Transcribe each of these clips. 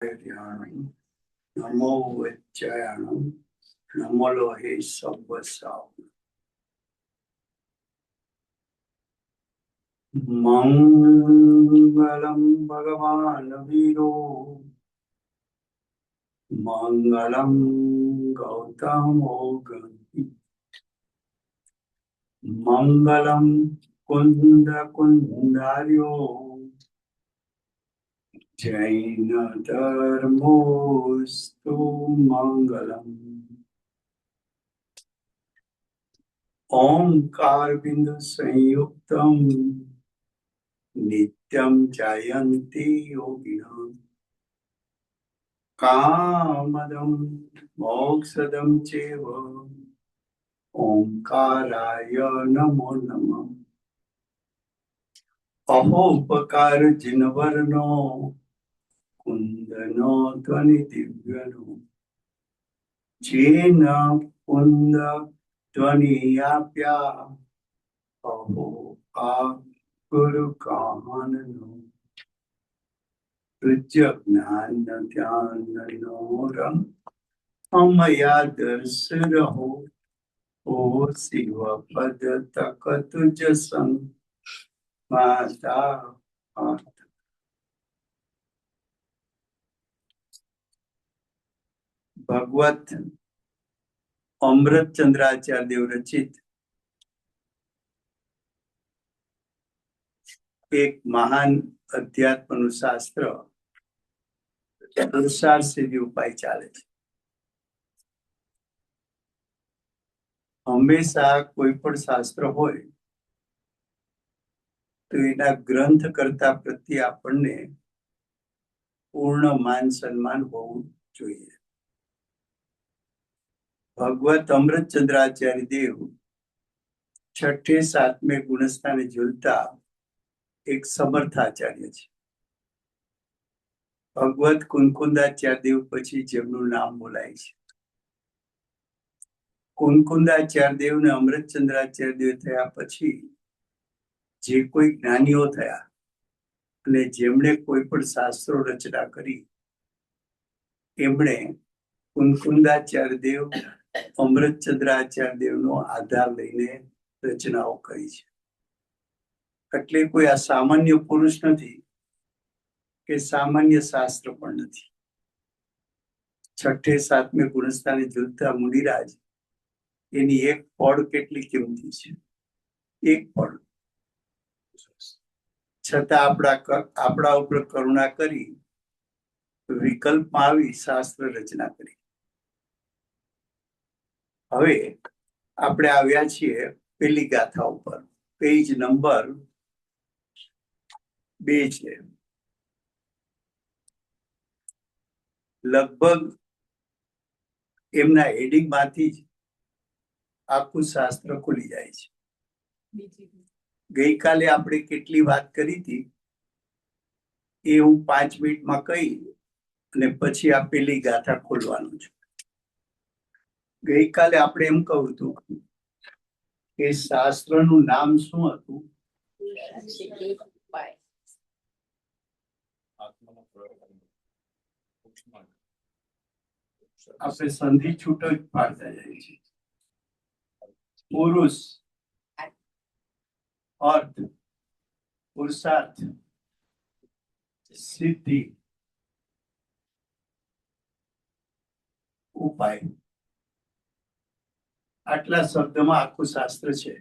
ध्यानम नमो वज्जायनम नमो हे सब्बसाव मंगलम भगवान वीरो मंगलम गौतमो गणपति मंगलम कुंद कुंदार्यो जैन धर्मोस्तु मंगलम ओंकार बिंदु संयुक्तम नित्यं जयन्ति योगिनः कामदं मोक्षदं चैव ओंकाराय नमो नमः अहोपकार जिनवर्णो कुंदनो ध्वनि दिव्यनो जेन कुंद ध्वनियाप्या अहो आ गुरु काननो ज्ञान ध्यान अमया दर्श रहो ओ शिव पद तक तुझ संग माता भगवत अमृत चंद्राचार्य देव रचित एक महान अध्यात्म शास्त्र पुरुषार्थ सिद्धि उपाय चाले छे। हमेशा कोई पण शास्त्र होय तो एना ग्रंथ करता प्रत्ये आपणे पूर्ण मान सम्मान होवुं जोईए। भगवत अमृत चंद्राचार्य देव छठे सातमे गुणस्थाने झूलता एक समर्थाचार्य छे। भगवत कुंकुंदाचार्य देव पछी जेमनुं नाम बोलाय छे। कुंकुंदाचार्य देव ने अमृत चंद्राचार्य देव थया पछी जे कोई ज्ञानीओ थया अने जेमणे कोई पण शास्त्रो रचना करी एमणे कुंकुंदाचार्य देव अमृत चंद्राचार्य देव नो आधार लईने रचनाओ करी छे। એટલે કોઈ આ સામાન્ય પુરુષ નથી કે સામાન્ય શાસ્ત્ર પણ નથી। છઠ્ઠે સાતમે ગુણસ્થાને ઝૂલતા મુનિરાજ એની એક પળ કેટલી કિંમતી છે। એક પળ છતાં આપણા ઉપર કરુણા કરી વિકલ્પમાં આવી શાસ્ત્ર રચના કરી। હવે આપણે આવ્યા છીએ પેલી ગાથા ઉપર, પેજ નંબર 2 છે। લગભગ એમના હેડિંગ માંથી જ આખું શાસ્ત્ર ખુલી જાય છે। ગઈકાલે આપણે કેટલી વાત કરી હતી એ હું 5 મિનિટમાં કહી અને પછી આ પેલી ગાથા ખોલવાનું છે। ગઈકાલે આપણે એમ કહું હતું કે શાસ્ત્રનું નામ શું હતું? આપણે સંધિ છૂટો જ પાડતા જાય છે। પુરુષ, अर्थ, पुरुषार्थ, सिद्धि, उपाय, आटला शब्दमां आखुं शास्त्र छे।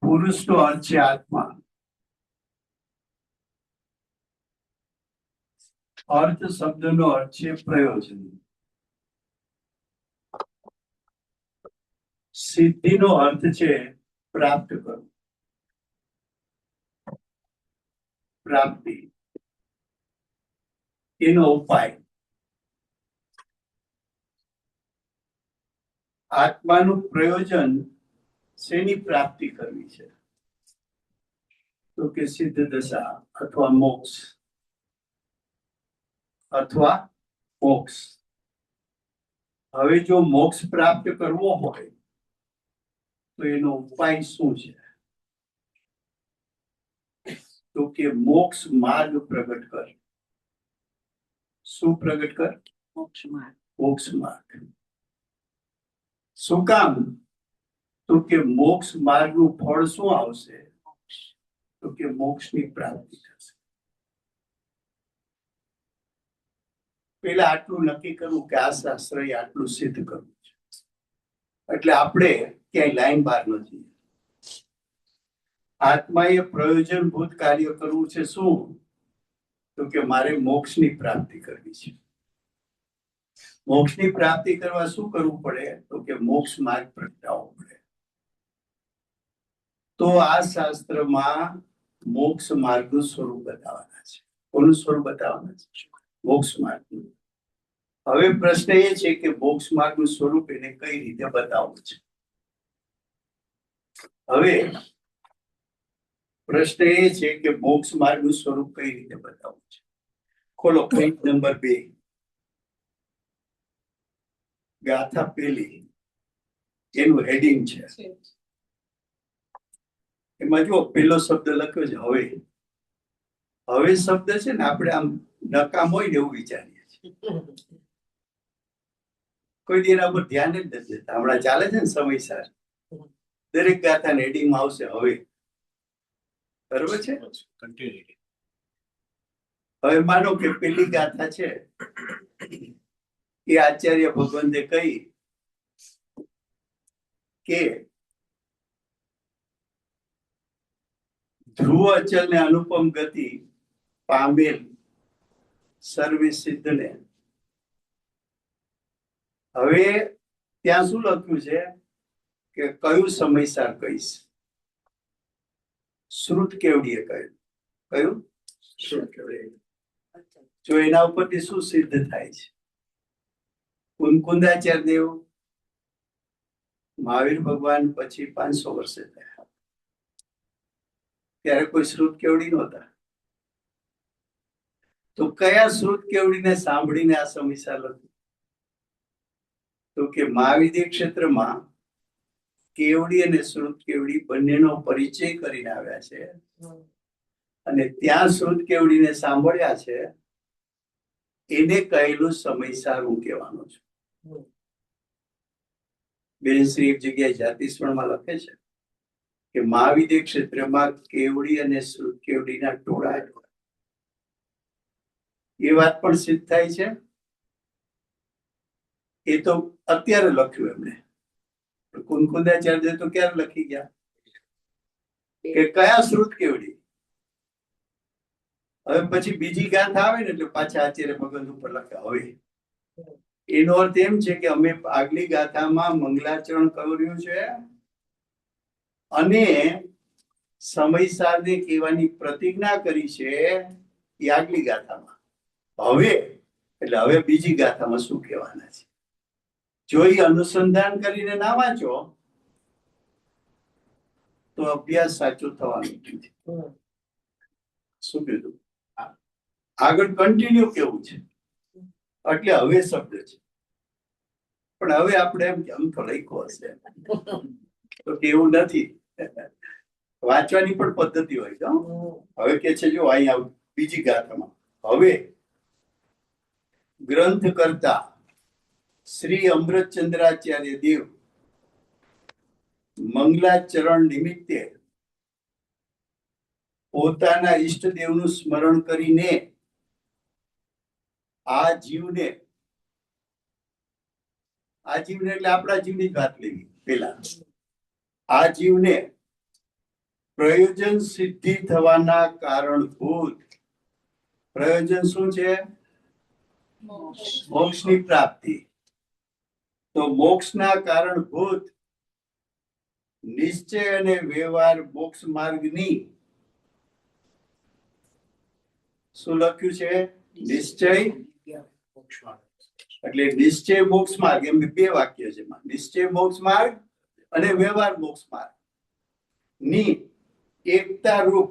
पुरुषनो अर्थ छे आत्मा, अर्थ शब्दनो अर्थ छे प्रयोजन, सिद्धिनो अर्थ छे प्राप्त करो, प्राप्ति, एनो उपाय। आत्माનું प्रयोजन શેની પ્રાપ્તિ કરવી છે? તો કે સિદ્ધ દશા અથવા મોક્ષ અથવા મોક્ષ। હવે જો મોક્ષ પ્રાપ્ત કરવો હોય તો એનો ઉપાય શું છે? તો કે મોક્ષ માર્ગ પ્રગટ કર। શું પ્રગટ કર? મોક્ષ માર્ગ. મોક્ષ માર્ગ. શું કામ? તો કે મોક્ષ માર્ગનું ફળ શું આવશે? તો કે મોક્ષની પ્રાપ્તિ થશે. પેલા આટલું નક્કી કરવું કે આ શાસ્ત્ર આટલું સિદ્ધ કરવું છે, એટલે આપણે ક્યાંય લાઈન બહાર નથી. આત્માએ પ્રયોજનભૂત કાર્ય કરવું છે. શું? તો કે મારે મોક્ષની પ્રાપ્તિ કરવી છે. મોક્ષની પ્રાપ્તિ કરવા શું કરવું પડે? તો કે મોક્ષ માર્ગ પ્રગટાવવો પડે. તો આ શાસ્ત્રમાં મોક્ષ માર્ગનું સ્વરૂપ બતાવવાના છે. કોનું સ્વરૂપ બતાવવાના છે? મોક્ષ માર્ગનું. હવે પ્રશ્ન એ છે કે મોક્ષ માર્ગનું સ્વરૂપ એને કઈ રીતે બતાવવું છે? હવે પ્રશ્ન એ છે કે મોક્ષ માર્ગનું સ્વરૂપ કઈ રીતે બતાવવું છે? ખોલો પેજ નંબર 2, ગાથા પેલી, એનું હેડિંગ છે. એમાં જો પેલો શબ્દ લખ્યો છે હવે. હવે શબ્દ છે ને આપણે આમ નકામ હોય ને એવું વિચારીએ છીએ. કોઈ દી એના પર ધ્યાન જ નથી દેતા. હમણાં ચાલે છે ને સમયસર દરેક ગાથાના હેડિંગમાં આવશે હવે. બરોબર છે? હવે માનો કે પેલી ગાથા છે એ આચાર્ય ભગવંતે કહી કે ધ્રુવ અચલ ને અનુપમ ગતિ પામેલ સર્વે સિદ્ધને. હવે ત્યાં શું લખ્યું છે કે કયું સમયસાર કહીશ? શ્રુત કેવડીએ કહ્યું. કયું? શ્રુત કેવડીએ. જો એના ઉપરથી શું સિદ્ધ થાય છે? કુંકુંદાચાર્ય દેવ મહાવીર ભગવાન પછી 500 વર્ષે થયા, ત્યારે કોઈ શ્રુત કેવડી નહોતા. તો કયા શ્રુત કેવડીને સાંભળીને આ સમયસાર લખ્યું? તો કે મહાવિદ્ય ક્ષેત્રમાં કેવડી અને શ્રુત કેવડી બંનેનો પરિચય કરીને આવ્યા છે, અને ત્યાં શ્રુત કેવડીને સાંભળ્યા છે. એને કહેલું સમયસાર હું કહેવાનો છું. બેન શ્રી એક જગ્યાએ જાતિસ્મરણમાં લખે છે કે મહાવિદ્ય ક્ષેત્રમાં કેવડી અને શ્રુત કેવડીના ટોળા. એ વાત પણ સિદ્ધ થાય છે. એ તો અત્યારે લખ્યું એમને. કુંકુંદાચાર્ય તો ક્યારે લખી ગયા કે કયા શ્રુત કેવડી. હવે પછી બીજી ગાથા આવે ને એટલે પાછા આચાર્ય ભગવંત ઉપર લખે હવે. એનો અર્થ એમ છે કે અમે આગલી ગાથામાં મંગલાચરણ કર્યું છે અને સમયસારને કહેવાની પ્રતિજ્ઞા કરી છે એ આગલી ગાથામાં. હવે એટલે હવે બીજી ગાથામાં શું કહેવાના છે? જો એ અનુસંધાન કરીને ના વાંચો તો અભ્યાસ સાચો થવાનો નથી. શું કીધું? આગળ કન્ટિન્યુ કેવું છે એટલે હવે શબ્દ છે, પણ હવે આપણે એમ તો લખ્યો હશે તો કેવું નથી. વાંચવાની પણ પદ્ધતિ હોય છે. હવે કે છે જો અહીંયા બીજી ગાથામાં હવે ગ્રંથ કરતા શ્રી અમૃતચંદ્રાચાર્ય દેવ મંગલાચરણ નિમિત્તે પોતાના ઈષ્ટદેવનું સ્મરણ કરીને આ જીવને એટલે આપણા જીવની વાત લેવી. પેલા આ જીવને પ્રયોજન સિદ્ધિ થવાના કારણભૂત. પ્રયોજન શું છે? મોક્ષની પ્રાપ્તિ. તો મોક્ષના કારણભૂત નિશ્ચય અને વ્યવહાર મોક્ષ માર્ગની શું લખ્યું છે? નિશ્ચય એટલે નિશ્ચય મોક્ષ માર્ગ. એમ 2 વાક્ય છે. નિશ્ચય મોક્ષ માર્ગ અને વ્યવહાર મોક્ષ માર્ગ ની એકતા રૂપ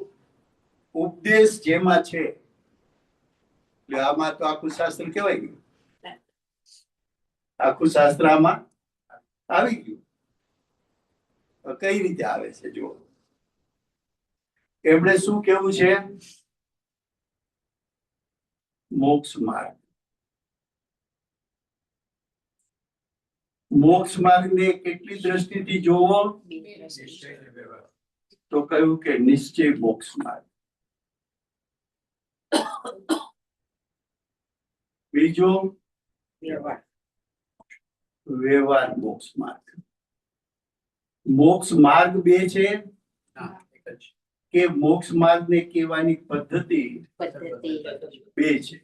ઉપદેશ જેમાં છે. એટલે આમાં તો આખું શાસ્ત્ર કહેવાય ગયું. આખું શાસ્ત્ર આમાં આવી ગયું. કઈ રીતે આવે છે જુઓ. એમણે શું કેવું છે? મોક્ષ માર્ગ. મોક્ષ માર્ગને કેટલી દ્રષ્ટિથી જોવો? તો કહ્યું કે નિશ્ચય મોક્ષ માર્ગ. બીજો વ્યવહાર મોક્ષ માર્ગ. મોક્ષ માર્ગ બે છે કે મોક્ષ માર્ગ ને કહેવાની પદ્ધતિ બે છે?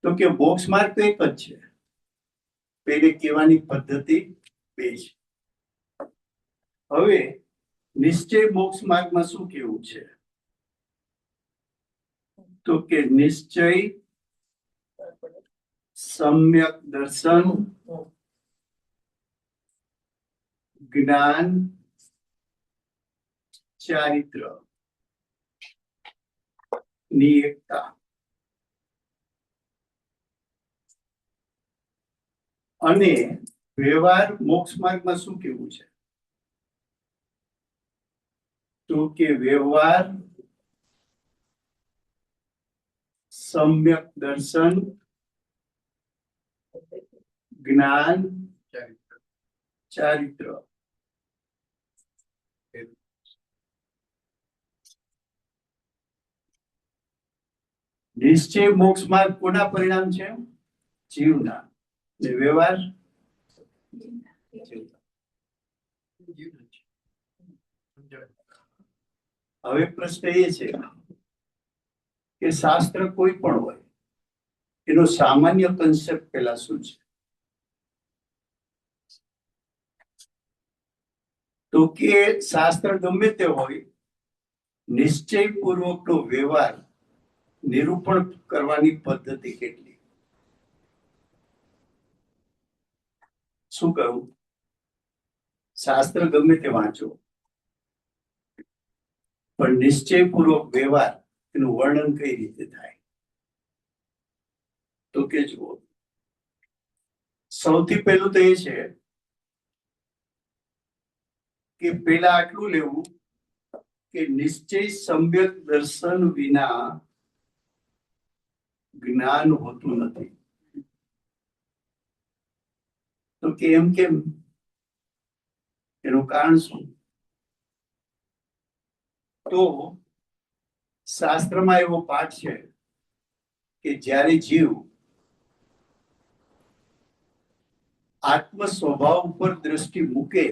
તો કે મોક્ષ માર્ગ તો એક જ છે, પેલે કહેવાની પદ્ધતિ બે છે. હવે નિશ્ચય મોક્ષ માર્ગમાં શું કેવું છે? તો કે નિશ્ચય સમ્યક દર્શન જ્ઞાન ચારિત્ર ની એકતા. અને વ્યવહાર મોક્ષ માર્ગમાં શું કેવું છે? તો કે વ્યવહાર સમ્યક દર્શન જ્ઞાન ચારિત્ર. નિશ્ચય મોક્ષ માર્ગ કોના પરિણામ છે? જીવના. વ્યવહાર હવે પ્રશ્ન એ છે કે શાસ્ત્ર કોઈ પણ હોય એનો સામાન્ય કન્સેપ્ટ પેલા શું છે? તો કે શાસ્ત્ર ગમે તે હોય, નિશ્ચય પૂર્વકનો વ્યવહાર નિરૂપણ કરવાની પદ્ધતિ કેટલી? શું કહું? શાસ્ત્ર ગમે તે વાંચો, પણ નિશ્ચયપૂર્વક વ્યવહાર એનું વર્ણન કઈ રીતે થાય? તો કે જુઓ, સૌથી પહેલું તો એ છે કે પેલા આટલું લેવું કે નિશ્ચય સમ્યક દર્શન વિના જ્ઞાન હોતું નથી. તો કે એમ કેમ? એનું કારણ શું? તો શાસ્ત્રમાં એવો પાઠ છે કે જ્યારે જીવ આત્મ સ્વભાવ ઉપર દ્રષ્ટિ મૂકે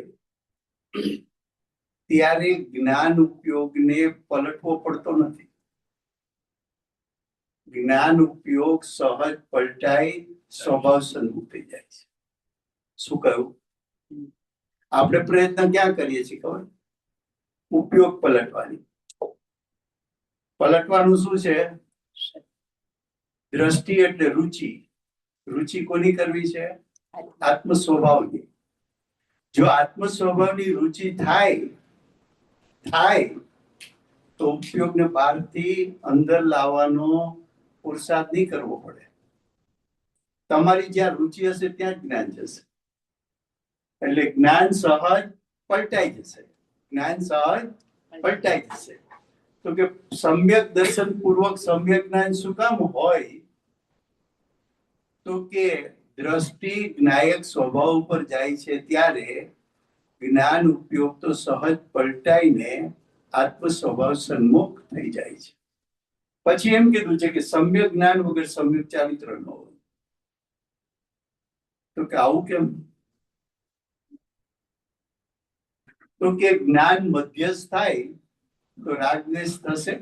ત્યારે જ્ઞાન ઉપયોગને પલટવો પડતો નથી. જ્ઞાન ઉપયોગ સહજ પલટાઈ સ્વભાવ સન્મુખ થઈ જાય છે. શું કહ્યું? આપણે પ્રયત્ન ક્યાં કરીએ છીએ ખબર? ઉપયોગ પલટવાની. પલટવાનું શું છે? દ્રષ્ટિ એટલે રુચિ. રુચિ કોની કરવી છે? આત્મ સ્વભાવની. જો આત્મ સ્વભાવની રુચિ થાય તો ઉપયોગને બહારથી અંદર લાવવાનો પુરુષાર્થ નહીં કરવો પડે. તમારી જ્યાં રુચિ હશે ત્યાં જ જ્ઞાન જશે. એટલે જ્ઞાન સહજ પલટાઈ જશે. જ્ઞાન સહજ પલટાઈ જશે. તો કે સમ્યક દર્શન પૂર્વક સમ્યક જ્ઞાન શું કામ હોય? તો કે દ્રષ્ટિ જ્ઞાયક સ્વભાવ ઉપર જાય છે ત્યારે જ્ઞાન ઉપયોગ તો સહજ પલટાઈને આત્મ સ્વભાવ સન્મુખ થઈ જાય છે. પછી એમ કીધું છે કે સમ્યક જ્ઞાન વગર સમ્યક ચારિત્ર ન હોય. તો કે આવું કેમ? તો કે જ્ઞાન મધ્યસ્થ થાય તો રાગદ્વેષ થશે.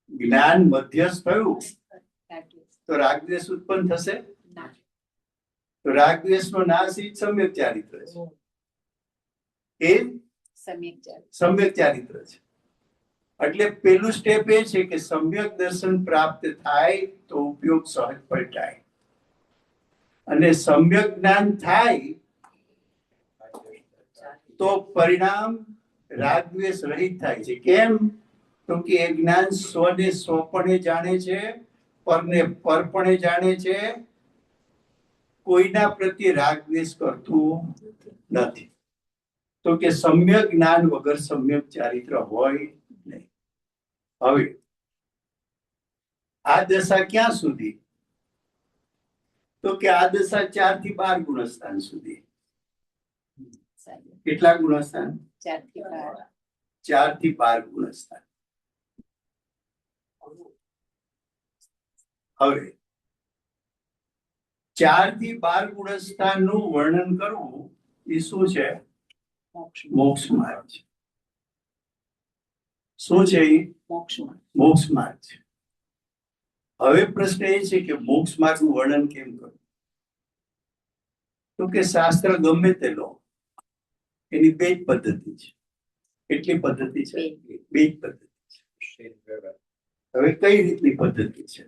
જ્ઞાન મધ્યસ્થ થયું તો રાગદ્વેષ ઉત્પન્ન થશે. તો રાગદ્વેષ નો નાશ ઈ સમ્યક ચારિત્ર છે. એ સમ્યક ચારિત્ર છે. એટલે પેલું સ્ટેપ એ છે કે સમ્યક દર્શન પ્રાપ્ત થાય તો ઉપયોગ સહજ પલટાય, અને સમ્યક જ્ઞાન થાય તો પરિણામ રાગદ્વેષ રહિત થાય છે. કેમ? તો કે એ જ્ઞાન સ્વને સ્વપણે જાણે છે, પરને પરપણે જાણે છે, કોઈના પ્રત્યે રાગદ્વેષ કરતું નથી. તો કે સમ્યક જ્ઞાન વગર સમ્યક ચારિત્ર હોય નહીં. હવે આ દશા ક્યાં સુધી? તો કે આ દશા 4 થી 12 ગુણસ્થાન સુધી. કેટલા ગુણસ્થાન? 4 થી 12 ગુણસ્થાન. હવે 4 થી 12 ગુણસ્થાન નું વર્ણન કરવું એ શું છે? મોક્ષ માર્ગ છે. શું છે એ? મોક્ષ માર્ગ છે. હવે પ્રશ્ન એ છે કે મોક્ષ માર્ગ નું વર્ણન કેમ કરવું? તો કે શાસ્ત્ર ગમે તે લો, એની બે જ પદ્ધતિ છે. કેટલી પદ્ધતિ છે? બે જ પદ્ધતિ છે. હવે કઈ રીતની પદ્ધતિ છે?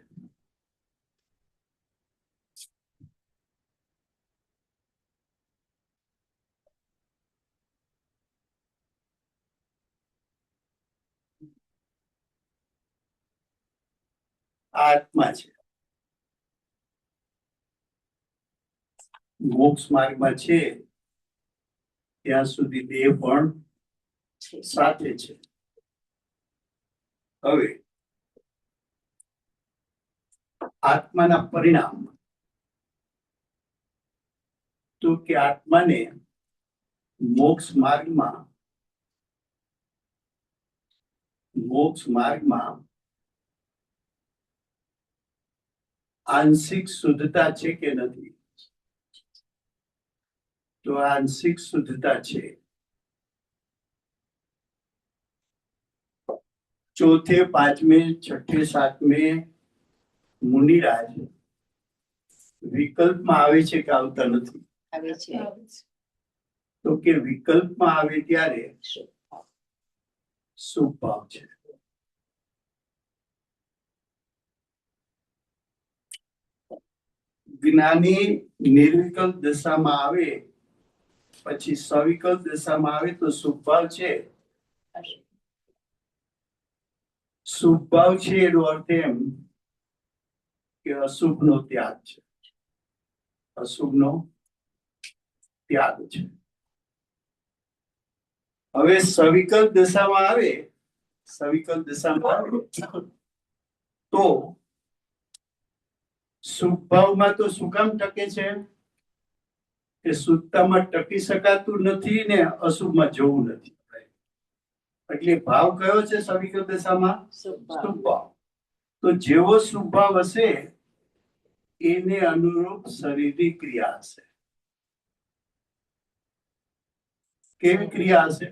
આત્મા છે, મોક્ષ માર્ગમાં છે ત્યાં સુધી દેહ પણ સાથે છે. હવે આત્માના પરિણામ, તો કે આત્માને મોક્ષ માર્ગમાં આંશિક શુદ્ધતા છે કે નથી? તો આંશિક શુદ્ધતા છે. ચોથે, પાંચમે, છઠ્ઠે, સાતમે મુનિરાજ વિકલ્પમાં આવે છે કે આવતા નથી? આવે છે. તો કે વિકલ્પમાં આવે ત્યારે શુભ ભાવ છે. જ્ઞાની નિર્વિકલ્પ દશામાં આવે, પછી સવિકલ્પ દશામાં આવે તો શુભ ભાવ છે. શુભ ભાવ છે એનો અર્થ એમ કે અશુભ નો ત્યાગ છે. અશુભ નો ત્યાગ છે. હવે સવિકલ્પ દશામાં આવે, તો શુભ ભાવમાં તો શું કામ ટકે છે? કે શુદ્ધતામાં ટકી શકાતું નથી ને અશુભમાં જવું નથી. એટલે ભાવ કયો છે સવિકલ્પ દશામાં? શુભ ભાવ. તો જેવો શુભ ભાવ હશે એને અનુરૂપ શરીરની ક્રિયા હશે. કેવી ક્રિયા હશે?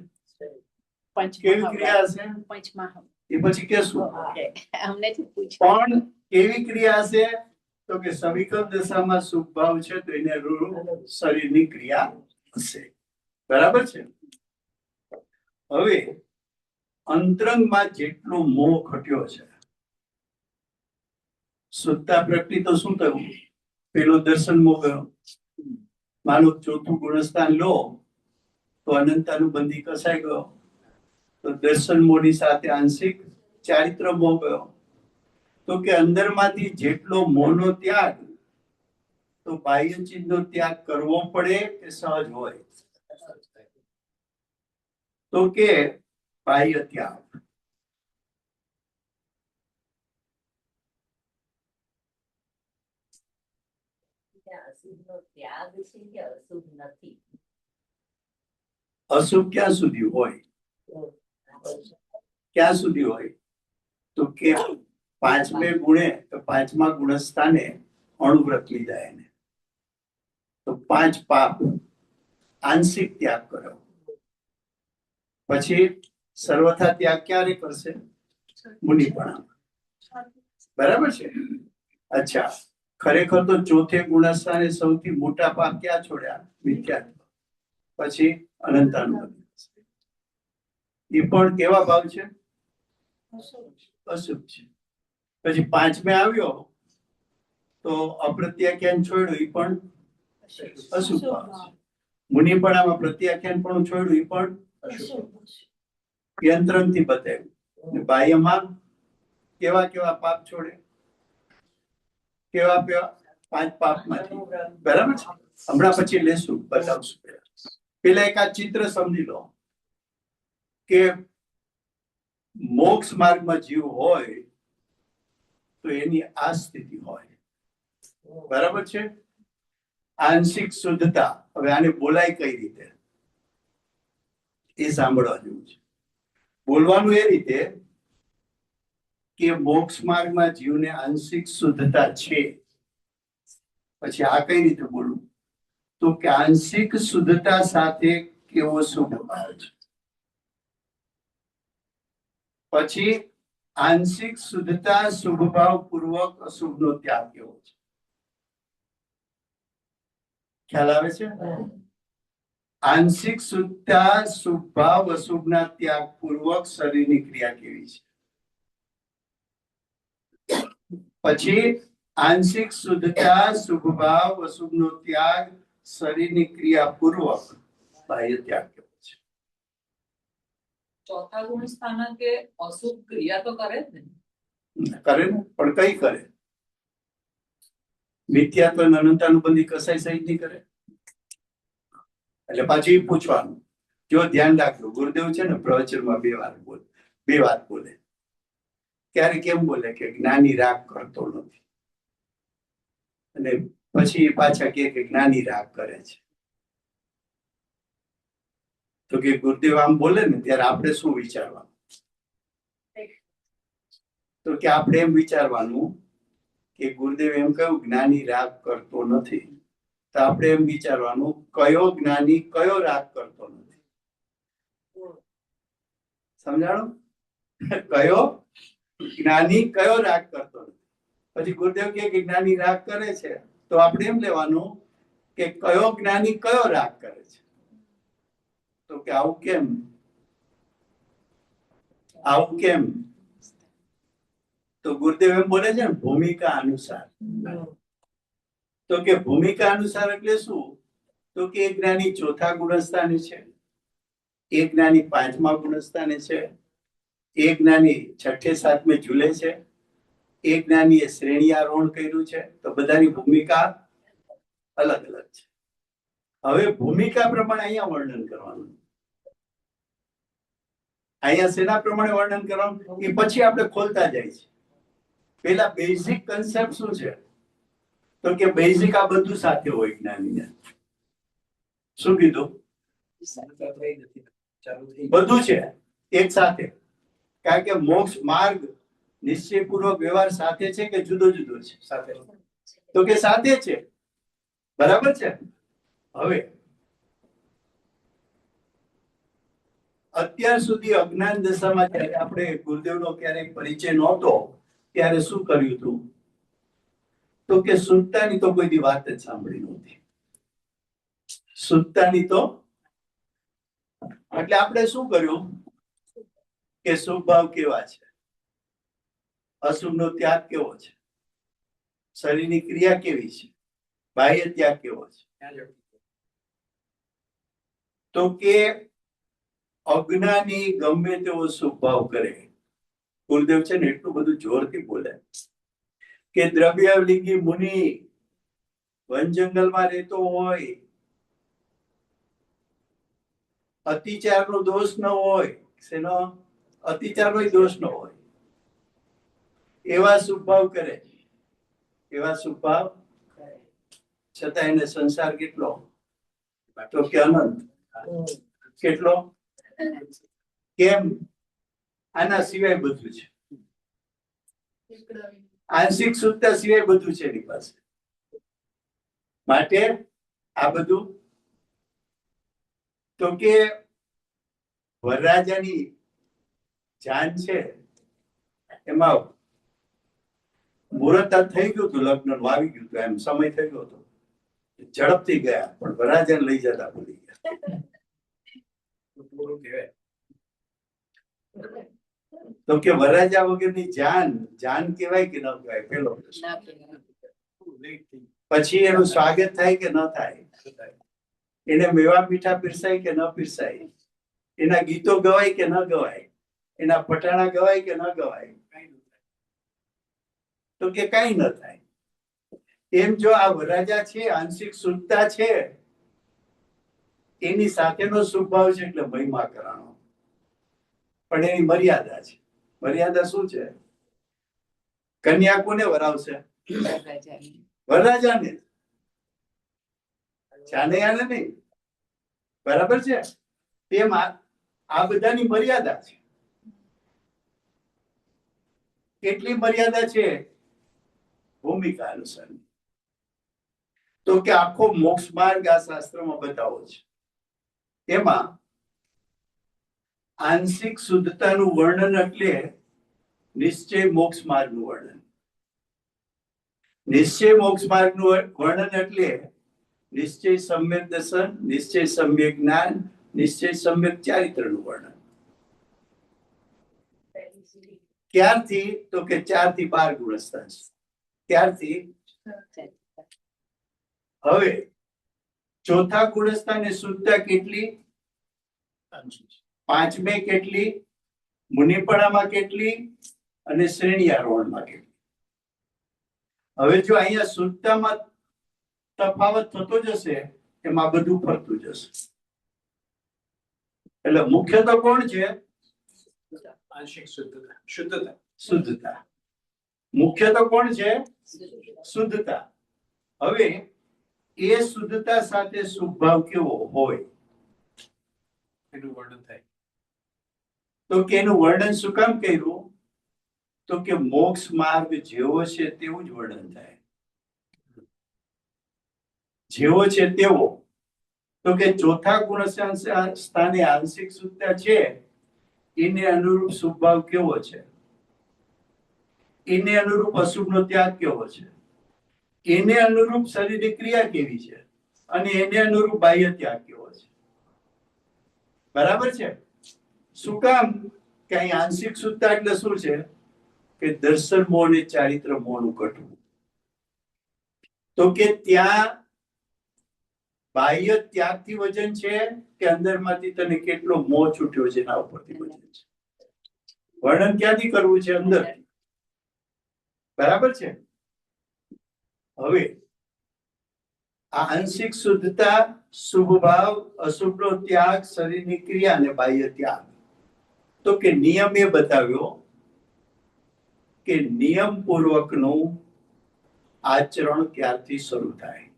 કેવી ક્રિયા હશે એ પછી કેશું. પણ કેવી ક્રિયા હશે? તો કે સવિકલ્પ દશામાં શુભ ભાવ છે તો એને અનુરૂપ શરીરની ક્રિયા હશે. બરાબર છે. હવે અંતરંગમાં જેટલો મોહ ઘટ્યો છે, શુદ્ધતા પ્રગટી તો શું થયું? પેલો દર્શન મોહ ગયો. માનો ચોથું ગુણસ્થાન લો તો અનંત અનુબંધી કસાઈ ગયો. તો દર્શન મોહની સાથે આંશિક ચારિત્ર મોહ ગયો. તો કે અંદરમાંથી જેટલો મોહનો ત્યાગ, તો બાહ્ય ચીજનો ત્યાગ કરવો પડે કે સહજ હોય? તો કે બાહ્ય ત્યાગ. અશુભ ક્યાં સુધી હોય? ક્યાં સુધી હોય? તો કે પાંચમે ગુણે, પાંચમા ગુણસ્થાને અણુવ્રત લીધા એને. તો 5 પાપ આંશિક ત્યાગ કરો. પછી સર્વથા ત્યાગ ક્યારે કરશે? મુનિપણામાં. બરાબર છે. અચ્છા, ખરેખર તો ચોથે ગુણસ્થાને સૌથી મોટા પાપ ક્યાં છોડ્યા? મિથ્યાત્વ. પછી અનંતાનુબંધી. એ પણ કેવા ભાવ છે? અશુભ છે. પછી પાંચમે આવ્યો તો અપ્રત્યાખ્યાન છોડ્યું, એ પણ અશુભ ભાવ છે. મુનિપણામાં પ્રત્યાખ્યાન પણ છોડ્યું, એ પણ અશુભ. યંત્રથી બતાવ્યું. બાહ્યમાં કેવા કેવા પાપ છોડે? કેવા કેવા? 5 પાપમાંથી. બરાબર છે. હમણાં પછી લેશું, બતાવશું. પેલા એક આ ચિત્ર સમજી લો કે મોક્ષ માર્ગમાં જીવ હોય તો એની આ સ્થિતિ હોય. બરાબર છે. આંશિક શુદ્ધતા. હવે આને બોલાય કઈ રીતે એ સાંભળવા જેવું છે. બોલવાનું એ રીતે કે મોક્ષ માર્ગમાં જીવને આંશિક શુદ્ધતા છે. પછી આ કઈ રીતે બોલવું? તો કે આંશિક શુદ્ધતા સાથે કેવો શુભ ભાવ છે. પછી આંશિક શુદ્ધતા શુભ ભાવ પૂર્વક અશુભ નો ત્યાગ કેવો છે. ખ્યાલ આવે છે? આંશિક શુદ્ધતા શુભ ભાવ અશુભના ત્યાગ પૂર્વક શરીરની ક્રિયા કેવી છે. પછી આંશિક શુદ્ધતા શુભ ભાવ અશુભનો ત્યાગ શરીરની ક્રિયા પૂર્વક બાહ્ય ત્યાગ કેવો છે. ચોથા ગુણ સ્થાનકે અશુભ ક્રિયા તો કરે જ ને. કરે ને, પણ કઈ કરે? મિથ્યાત્વ અનંતાનુબંધી કસાય સહિત નહીં કરે. એટલે પાછી પૂછવાનું, જો ધ્યાન રાખજો, ગુરુદેવ છે ને પ્રવચનમાં બે વાત બોલે. ક્યારે કેમ બોલે કે જ્ઞાની રાગ કરતો નથી, અને પછી પાછા કે જ્ઞાની રાગ કરે છે. તો કે ગુરુદેવ આમ બોલે ને ત્યારે આપણે શું વિચારવાનું? તો કે આપણે એમ વિચારવાનું કે ગુરુદેવ એમ કહ્યું જ્ઞાની રાગ કરતો નથી, તો આપણે એમ વિચારવાનું કયો જ્ઞાની કયો રાગ કરતો નથી. સમજાણું? કયો જ્ઞાની કયો રાગ કરતો નથી. પછી ગુરુદેવ કે જ્ઞાની રાગ કરે છે, તો આપણે એમ લેવાનું કે કયો જ્ઞાની કયો રાગ કરે છે. તો કે આવું કેમ? આવું કેમ? તો ગુરુદેવ એમ બોલે છે ને ભૂમિકા અનુસાર. તો કે ભૂમિકા અનુસાર એટલે શું? તો કે એક જ્ઞાની ચોથા ગુણસ્થાને છે, એક જ્ઞાની પાંચમા ગુણસ્થાને છે, એક જ્ઞાની છઠ્ઠે સાતમે ઝૂલે છે, એક જ્ઞાની એ શ્રેણી આરોહણ કર્યું છે. તો બધાની ભૂમિકા અલગ અલગ છે. હવે ભૂમિકા પ્રમાણે અહીંયા વર્ણન કરવાનું. અહીંયા શેના પ્રમાણે વર્ણન કરવાનું એ પછી આપણે ખોલતા જાય છે. પેલા બેઝિક કન્સેપ્ટ શું છે? તો કે બેઝિક આ બધું સાથે હોય જ્ઞાનીને. શું કીધું? બધું છે એક સાથે. કારણ કે મોક્ષ માર્ગ નિશ્ચયપૂર્વક વ્યવહાર સાથે છે કે જુદો જુદો છે? સાથે. તો કે સાથે છે. બરાબર છે. હવે અત્યાર સુધી અજ્ઞાન દશામાં જ્યારે આપણે ગુરુદેવનો ક્યારેક પરિચય નહોતો ત્યારે શું કર્યું હતું? તો કે સુત્તાની તો કોઈ દી વાત જ સાંભળી નહોતી. સુત્તાની તો એટલે આપણે શું કર્યું કે શુભ ભાવ કેવા છે, અશુભનો ત્યાગ કેવો છે, શરીરની ક્રિયા કેવી છે, બાહ્ય ત્યાગ કેવો છે. તો કે અજ્ઞાની ગમે તેવો શુભ ભાવ કરે, ગુરુદેવ છે ને એટલું બધું જોરથી બોલે કે દ્રવ્યલિંગી મુનિ વન જંગલમાં રહેતો હોય, અતિચારનો દોષ ન હોય, શેનો અતિચારનો દોષ ન હોય, એવા શુભ ભાવ કરે, એવા શુભ ભાવ છતાં એને સંસાર કેટલો? તો કે અનંત. કેટલો? કેમ? આના સિવાય બધું છે. આંશિક શુદ્ધતા સિવાય બધું છે એની પાસે. માટે આ બધું તો કે વરરાજાની જાન છે એમાં મુહૂર્ત થઈ ગયું હતું, લગ્ન આવી ગયું હતું, એમ સમય થઈ ગયો હતો, ઝડપથી ગયા, પણ વરરાજાને લઈ જતા ભૂલી ગયા. તો કે વરરાજા વગરની જાન જાન કહેવાય કે ન કહેવાય? પેલો પછી એનું સ્વાગત થાય કે ન થાય? એને મેવા મીઠા પીરસાય કે ન પીરસાય? એના ગીતો ગવાય કે ન ગવાય? એના પટાણા ગવાય કે ન ગવાય? તો કે કઈ ન થાય. એમ જો આ વરરાજા છે, આંશિક શુદ્ધતા છે, એની સાથેનો શુભ ભાવ છે એટલે મહિમા કરાણો. પણ એની મર્યાદા છે. મર્યાદા શું છે? કન્યા કોને વરાવશે? વરરાજાને. જાને આને નહીં, બરાબર છે. તેમાં આ બધાની મર્યાદા છે. કેટલી મર્યાદા છે? ભૂમિકા અનુસાર. તો કે આખો મોક્ષ માર્ગ આ શાસ્ત્રમાં બતાવો છે. એમાં આંશિક શુદ્ધતાનું વર્ણન એટલે નિશ્ચય મોક્ષ માર્ગનું વર્ણન. નિશ્ચય મોક્ષ માર્ગનું વર્ણન એટલે નિશ્ચય સમ્યક દર્શન, નિશ્ચય સમ્યક જ્ઞાન, નિશ્ચય સમ્યક ચારિત્રનું વર્ણન. ક્યારથી? તો કે 4 થી 12 ગુણસ્થા છે. ક્યારથી? હવે ચોથા ગુણસ્થાને શુદ્ધતા કેટલી? 5મે કેટલી? મુનિપણામાં કેટલી? અને શ્રેણી આરોહણમાં કેટલી? હવે જો અહીંયા શુદ્ધતામાં તફાવત થતો જશે, એમાં બધું ફરતું જશે. એટલે મુખ્ય તો કોણ છે? આંશિક શુદ્ધતા. શુદ્ધતા. શુદ્ધતા. મુખ્ય તો કોણ છે? શુદ્ધતા. હવે એ શુદ્ધતા સાથે શુભભાવ કેવો હોય એનું વર્ણન થાય. તો કે એનું વર્ણન શું કામ કર્યું? તો કે મોક્ષ માર્ગ જેવો છે તેવું જ વર્ણન થાય. જેવો છે તેવો. તો કે ચોથા ગુણ સ્થાને આંશિક શુદ્ધતા છે, એને અનુરૂપ શુભભાવ કેવો છે? એને અનુરૂપ અશુભનો ત્યાગ કેવો છે? એને અનુરૂપ શરીરની ક્રિયા કેવી છે? અને એને અનુરૂપ બાહ્ય ત્યાગ કેવો છે? બરાબર છે. શું કામ? કે અહીં આંશિક શુદ્ધતા એટલે શું છે? કે દર્શન મોહ અને ચારિત્ર મોહનું ઘટવું. તો કે ત્યાં બાહ્ય ત્યાગથી વજન છે કે અંદરમાંથી તને કેટલો મોહ છૂટ્યો છે એના ઉપરથી વજન છે. વર્ણન ક્યાંથી કરવું છે? અંદરથી. બરાબર છે. હવે આ આંશિક શુદ્ધતા, શુભ ભાવ, અશુભનો ત્યાગ, શરીરની ક્રિયા અને બાહ્ય ત્યાગ. તો કે નિયમ એ બતાવ્યો કે નિયમ પૂર્વકનું આચરણ ક્યારથી શરૂ થાય?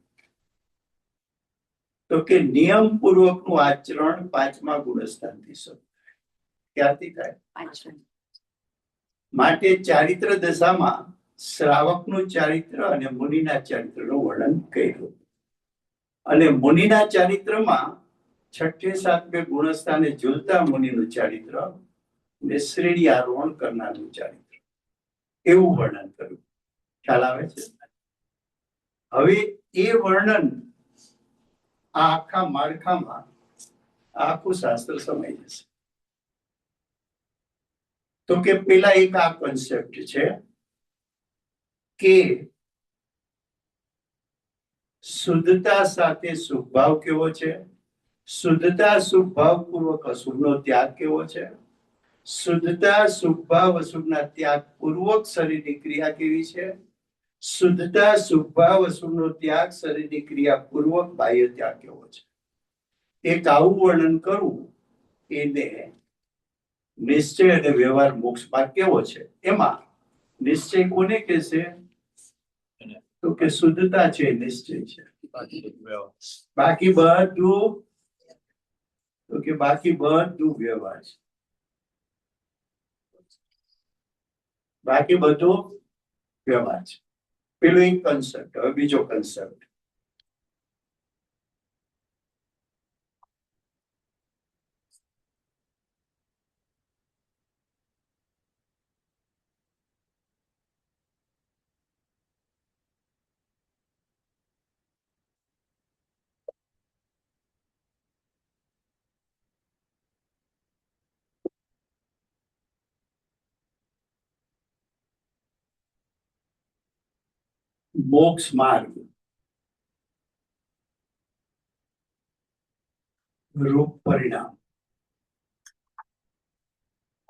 તો કે નિયમ પૂર્વકનું આચરણ 5મા ગુણસ્થાનથી શરૂ થાય. ક્યારથી થાય? માટે ચારિત્ર દશામાં શ્રાવકનું ચારિત્ર અને મુનિના ચારિત્રનું વર્ણન કર્યું. અને મુનિના ચારિત્રમાં 6ઠે 7મે ગુણસ્થાને ઝૂલતા મુનિનું ચારિત્ર અને શ્રેણી આરોહણ કરનારનું ચારિત્ર, એવું વર્ણન કર્યું. ખ્યાલ આવે છે? હવે એ વર્ણન આ આખા માળખામાં આખું શાસ્ત્ર સમાઈ જશે. તો કે પેલા એક આ કોન્સેપ્ટ છે કે શુદ્ધતા સાથે શુભભાવ કેવો છે? શુદ્ધતા શુભભાવ પૂર્વક અશુભનો ત્યાગ કેવો છે? શુદ્ધતા શુભભાવ અશુભના ત્યાગ પૂર્વક શરીરની ક્રિયા કેવી છે? શુદ્ધતા શુભભાવ અશુભનો ત્યાગ શરીરની ક્રિયા પૂર્વક બાહ્ય ત્યાગ કેવો છે? એક આવું વર્ણન કરવું એને નિશ્ચય અને વ્યવહાર મોક્ષ માર્ગ કેવો છે? એમાં નિશ્ચય કોને કહેશે? તો કે શુદ્ધતા છે, નિશ્ચય છે. બાકી બધું, તો કે બાકી બધું વ્યવહાર છે. બાકી બધું વ્યવહાર છે. પેલું એક કન્સેપ્ટ. હવે બીજો કન્સેપ્ટ. મોક્ષ માર્ગ રૂપ પરિણામ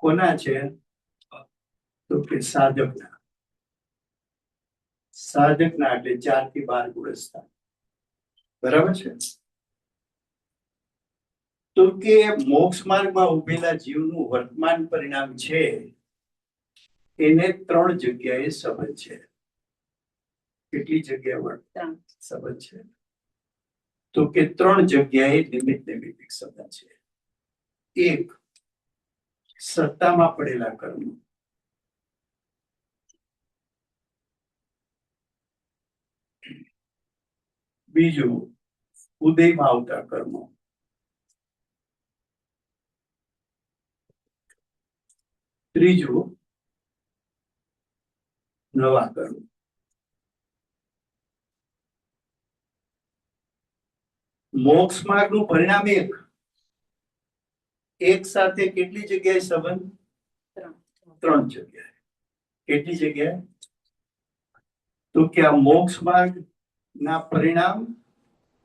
કોના છે? તો કે સાધકના. સાધકના એટલે 4 થી 12 ગુણસ્થાન. બરાબર છે. તો કે મોક્ષ માર્ગમાં ઉભેલા જીવનું વર્તમાન પરિણામ છે એને 3 જગ્યાએ સંબંધ છે. કેટલી જગ્યાએ સંબંધ છે? તો કે 3 જગ્યાએ નિમિત્ત નૈમિત્તિક સંબંધ છે. એક, સત્તામાં પડેલા કર્મ. બીજું, ઉદયમાં આવતા કર્મ. ત્રીજું, નવા કર્મ. મોક્ષ માર્ગનું પરિણામ એક સાથે કેટલી જગ્યાએ સંબંધ? 3 જગ્યાએ. કેટલી જગ્યાએ? તો કે આ મોક્ષ માર્ગ ના પરિણામ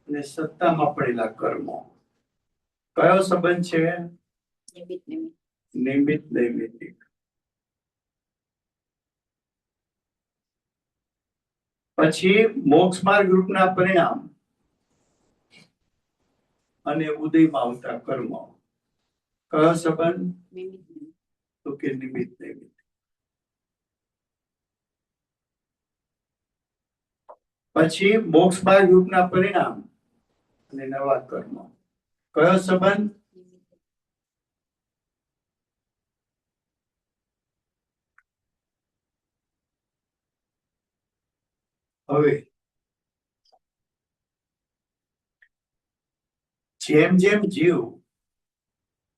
અને સત્તામાં પડેલા કર્મો, કયો સંબંધ છે? નિમિત્ત નૈમિત્તિક. પછી મોક્ષ માર્ગ રૂપના પરિણામ અને ઉદયમાં આવતા કર્મ, કયો સંબંધ? તો કે નિમિત્ત નૈમિત્તિક. પછી મોક્ષ માર્ગ રૂપના પરિણામ અને નવા કર્મ, કયો સંબંધ? હવે જેમ જેમ જીવ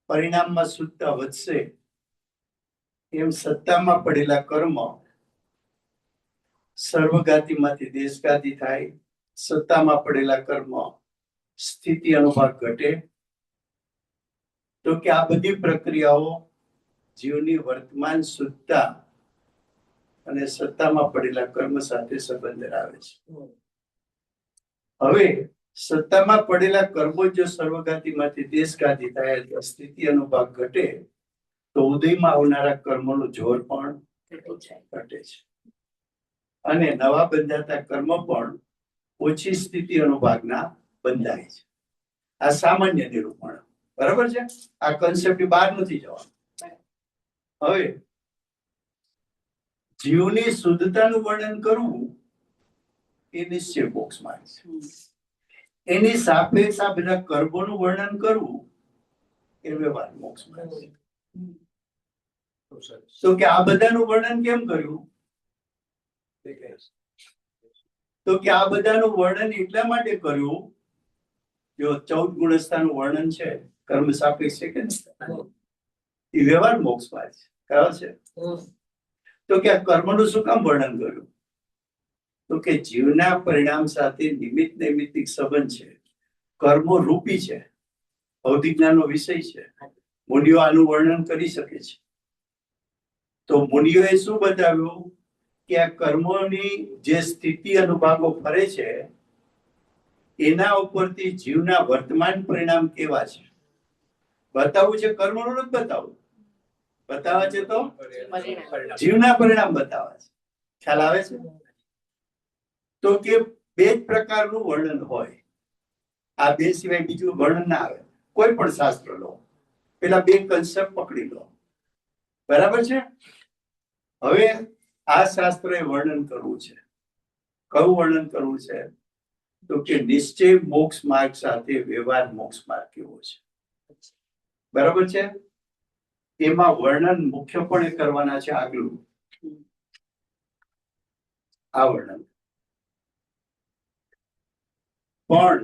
પરિણામમાં શુદ્ધતા વધશે એમ સત્તામાં પડેલા કર્મ સર્વઘાતીમાંથી દેશઘાતી થાય. સત્તામાં પડેલા કર્મ સ્થિતિ અનુભાગ ઘટે. તો કે આ બધી પ્રક્રિયાઓ જીવની વર્તમાન શુદ્ધતા અને સત્તામાં પડેલા કર્મ સાથે સંબંધ ધરાવે છે. હવે સત્તામાં પડેલા કર્મો જો સર્વઘાતીમાંથી દેશઘાતી થાય એટલે સ્થિતિ અનુભાગ ઘટે તો ઉદયમાં આવનારા કર્મોનું જોર પણ ઘટે છે અને નવા બંધાતા કર્મ પણ ઓછી સ્થિતિ અનુભાગના બંધાય છે. આ સામાન્ય નિરૂપણ, બરાબર છે? આ કન્સેપ્ટ બહાર નથી જવાનું. હવે જીવની શુદ્ધતાનું વર્ણન કરવું એ નિશ્ચય મોક્ષ માર્ગ છે. એની સાપેક્ષ આ બધા કર્મોનું વર્ણન કરવું એ વ્યવહાર મોક્ષ માર્ગ છે. તો કે આ બધાનું વર્ણન કેમ કર્યું? તો કે આ બધાનું વર્ણન એટલા માટે કર્યું, જો 14 ગુણસ્થાનું વર્ણન છે, કર્મ સાપેક્ષ છે કે એ વ્યવહાર મોક્ષ માર્ગ છે. કયો છે? તો કે આ કર્મનું શું કામ વર્ણન કર્યું? તો કે જીવના પરિણામ સાથે નિમિત્ત નૈમિત્તિક સંબંધ છે, કર્મો રૂપી છે, ભૌતિક જ્ઞાનનો વિષય છે. મુનિઓ આનું વર્ણન કરી શકે છે. તો મુનિઓએ શું બતાવ્યું કે આ કર્મોની જે સ્થિતિ અનુભાગો ફરે છે એના ઉપરથી જીવના વર્તમાન પરિણામ કેવા છે બતાવવું છે. કર્મોનું નથી બતાવવું. બતાવે છે તો જીવના પરિણામ બતાવે છે. ખ્યાલ આવે છે? તો કે 2 પ્રકારનું વર્ણન હોય. આ 2 સિવાય બીજું વર્ણન ના આવે. કોઈ પણ શાસ્ત્ર લો, પેલા 2 કન્સેપ્ટ પકડી લો, બરાબર છે? હવે આ શાસ્ત્રએ વર્ણન કરવું છે. કયું વર્ણન કરવું છે? તો કે નિશ્ચય મોક્ષ માર્ગ સાથે વ્યવહાર મોક્ષ માર્ગ કેવો છે, બરાબર છે? એમાં વર્ણન મુખ્યપણે કરવાના છે આગલું આ વર્ણન. પણ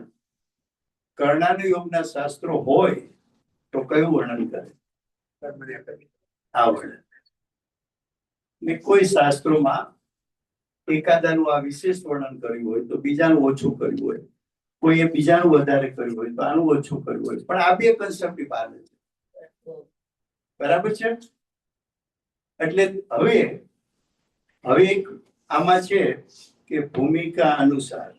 કર્ણાનુયોગના શાસ્ત્રો હોય તો કયું વર્ણન કરે? આ વર્ણન. ને કોઈ શાસ્ત્રોમાં એકાદાનું આ વિશેષ વર્ણન કર્યું હોય તો બીજાનું ઓછું કર્યું હોય, કોઈએ બીજાનું વધારે કર્યું હોય તો આનું ઓછું કર્યું હોય, પણ આ 2 કન્સેપ્ટ બહાર નથી. બરાબર છે? એટલે હવે એક આમાં છે કે ભૂમિકા અનુસાર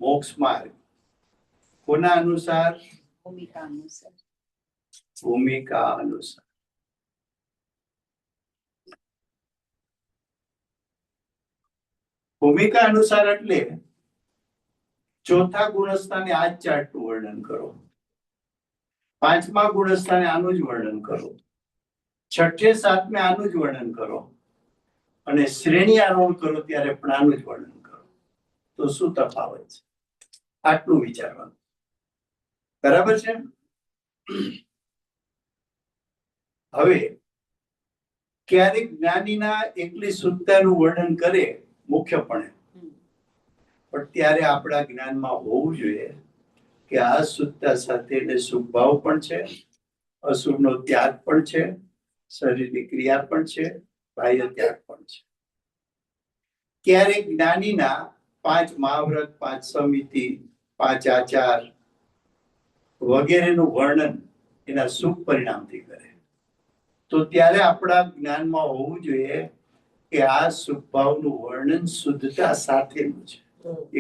મોક્ષ માર્ગ. કોના અનુસાર? ભૂમિકા અનુસાર. ભૂમિકા અનુસાર એટલે ચોથા ગુણસ્થાને આ જ ચાર્ટનું વર્ણન કરો, 5મા ગુણસ્થાને આનું જ વર્ણન કરો, 6ઠે 7મે આનું જ વર્ણન કરો અને શ્રેણી આરોહણ કરો ત્યારે પણ આનું જ વર્ણન કરો. તો શું તફાવત છે? આટલું વિચારવાનું. બરાબર છે? હવે ક્યારેક જ્ઞાનીના એકલી શુદ્ધતાનું વર્ણન કરે મુખ્યપણે, પણ ત્યારે આપણા જ્ઞાનમાં હોવું જોઈએ કે આ શુદ્ધતા સાથે એને શુભ ભાવ પણ છે, અશુભનો ત્યાગ પણ છે, શરીરની ક્રિયા પણ છે, બાહ્ય ત્યાગ પણ છે. ક્યારેક જ્ઞાનીના 5 મહાવ્રત, 5 સમિતિ, 5 આચાર વગેરેનું વર્ણન એના શુભ પરિણામથી કરે, તો ત્યારે આપણા જ્ઞાનમાં હોવું જોઈએ કે આ શુભ ભાવનું વર્ણન શુદ્ધતા સાથેનું છે,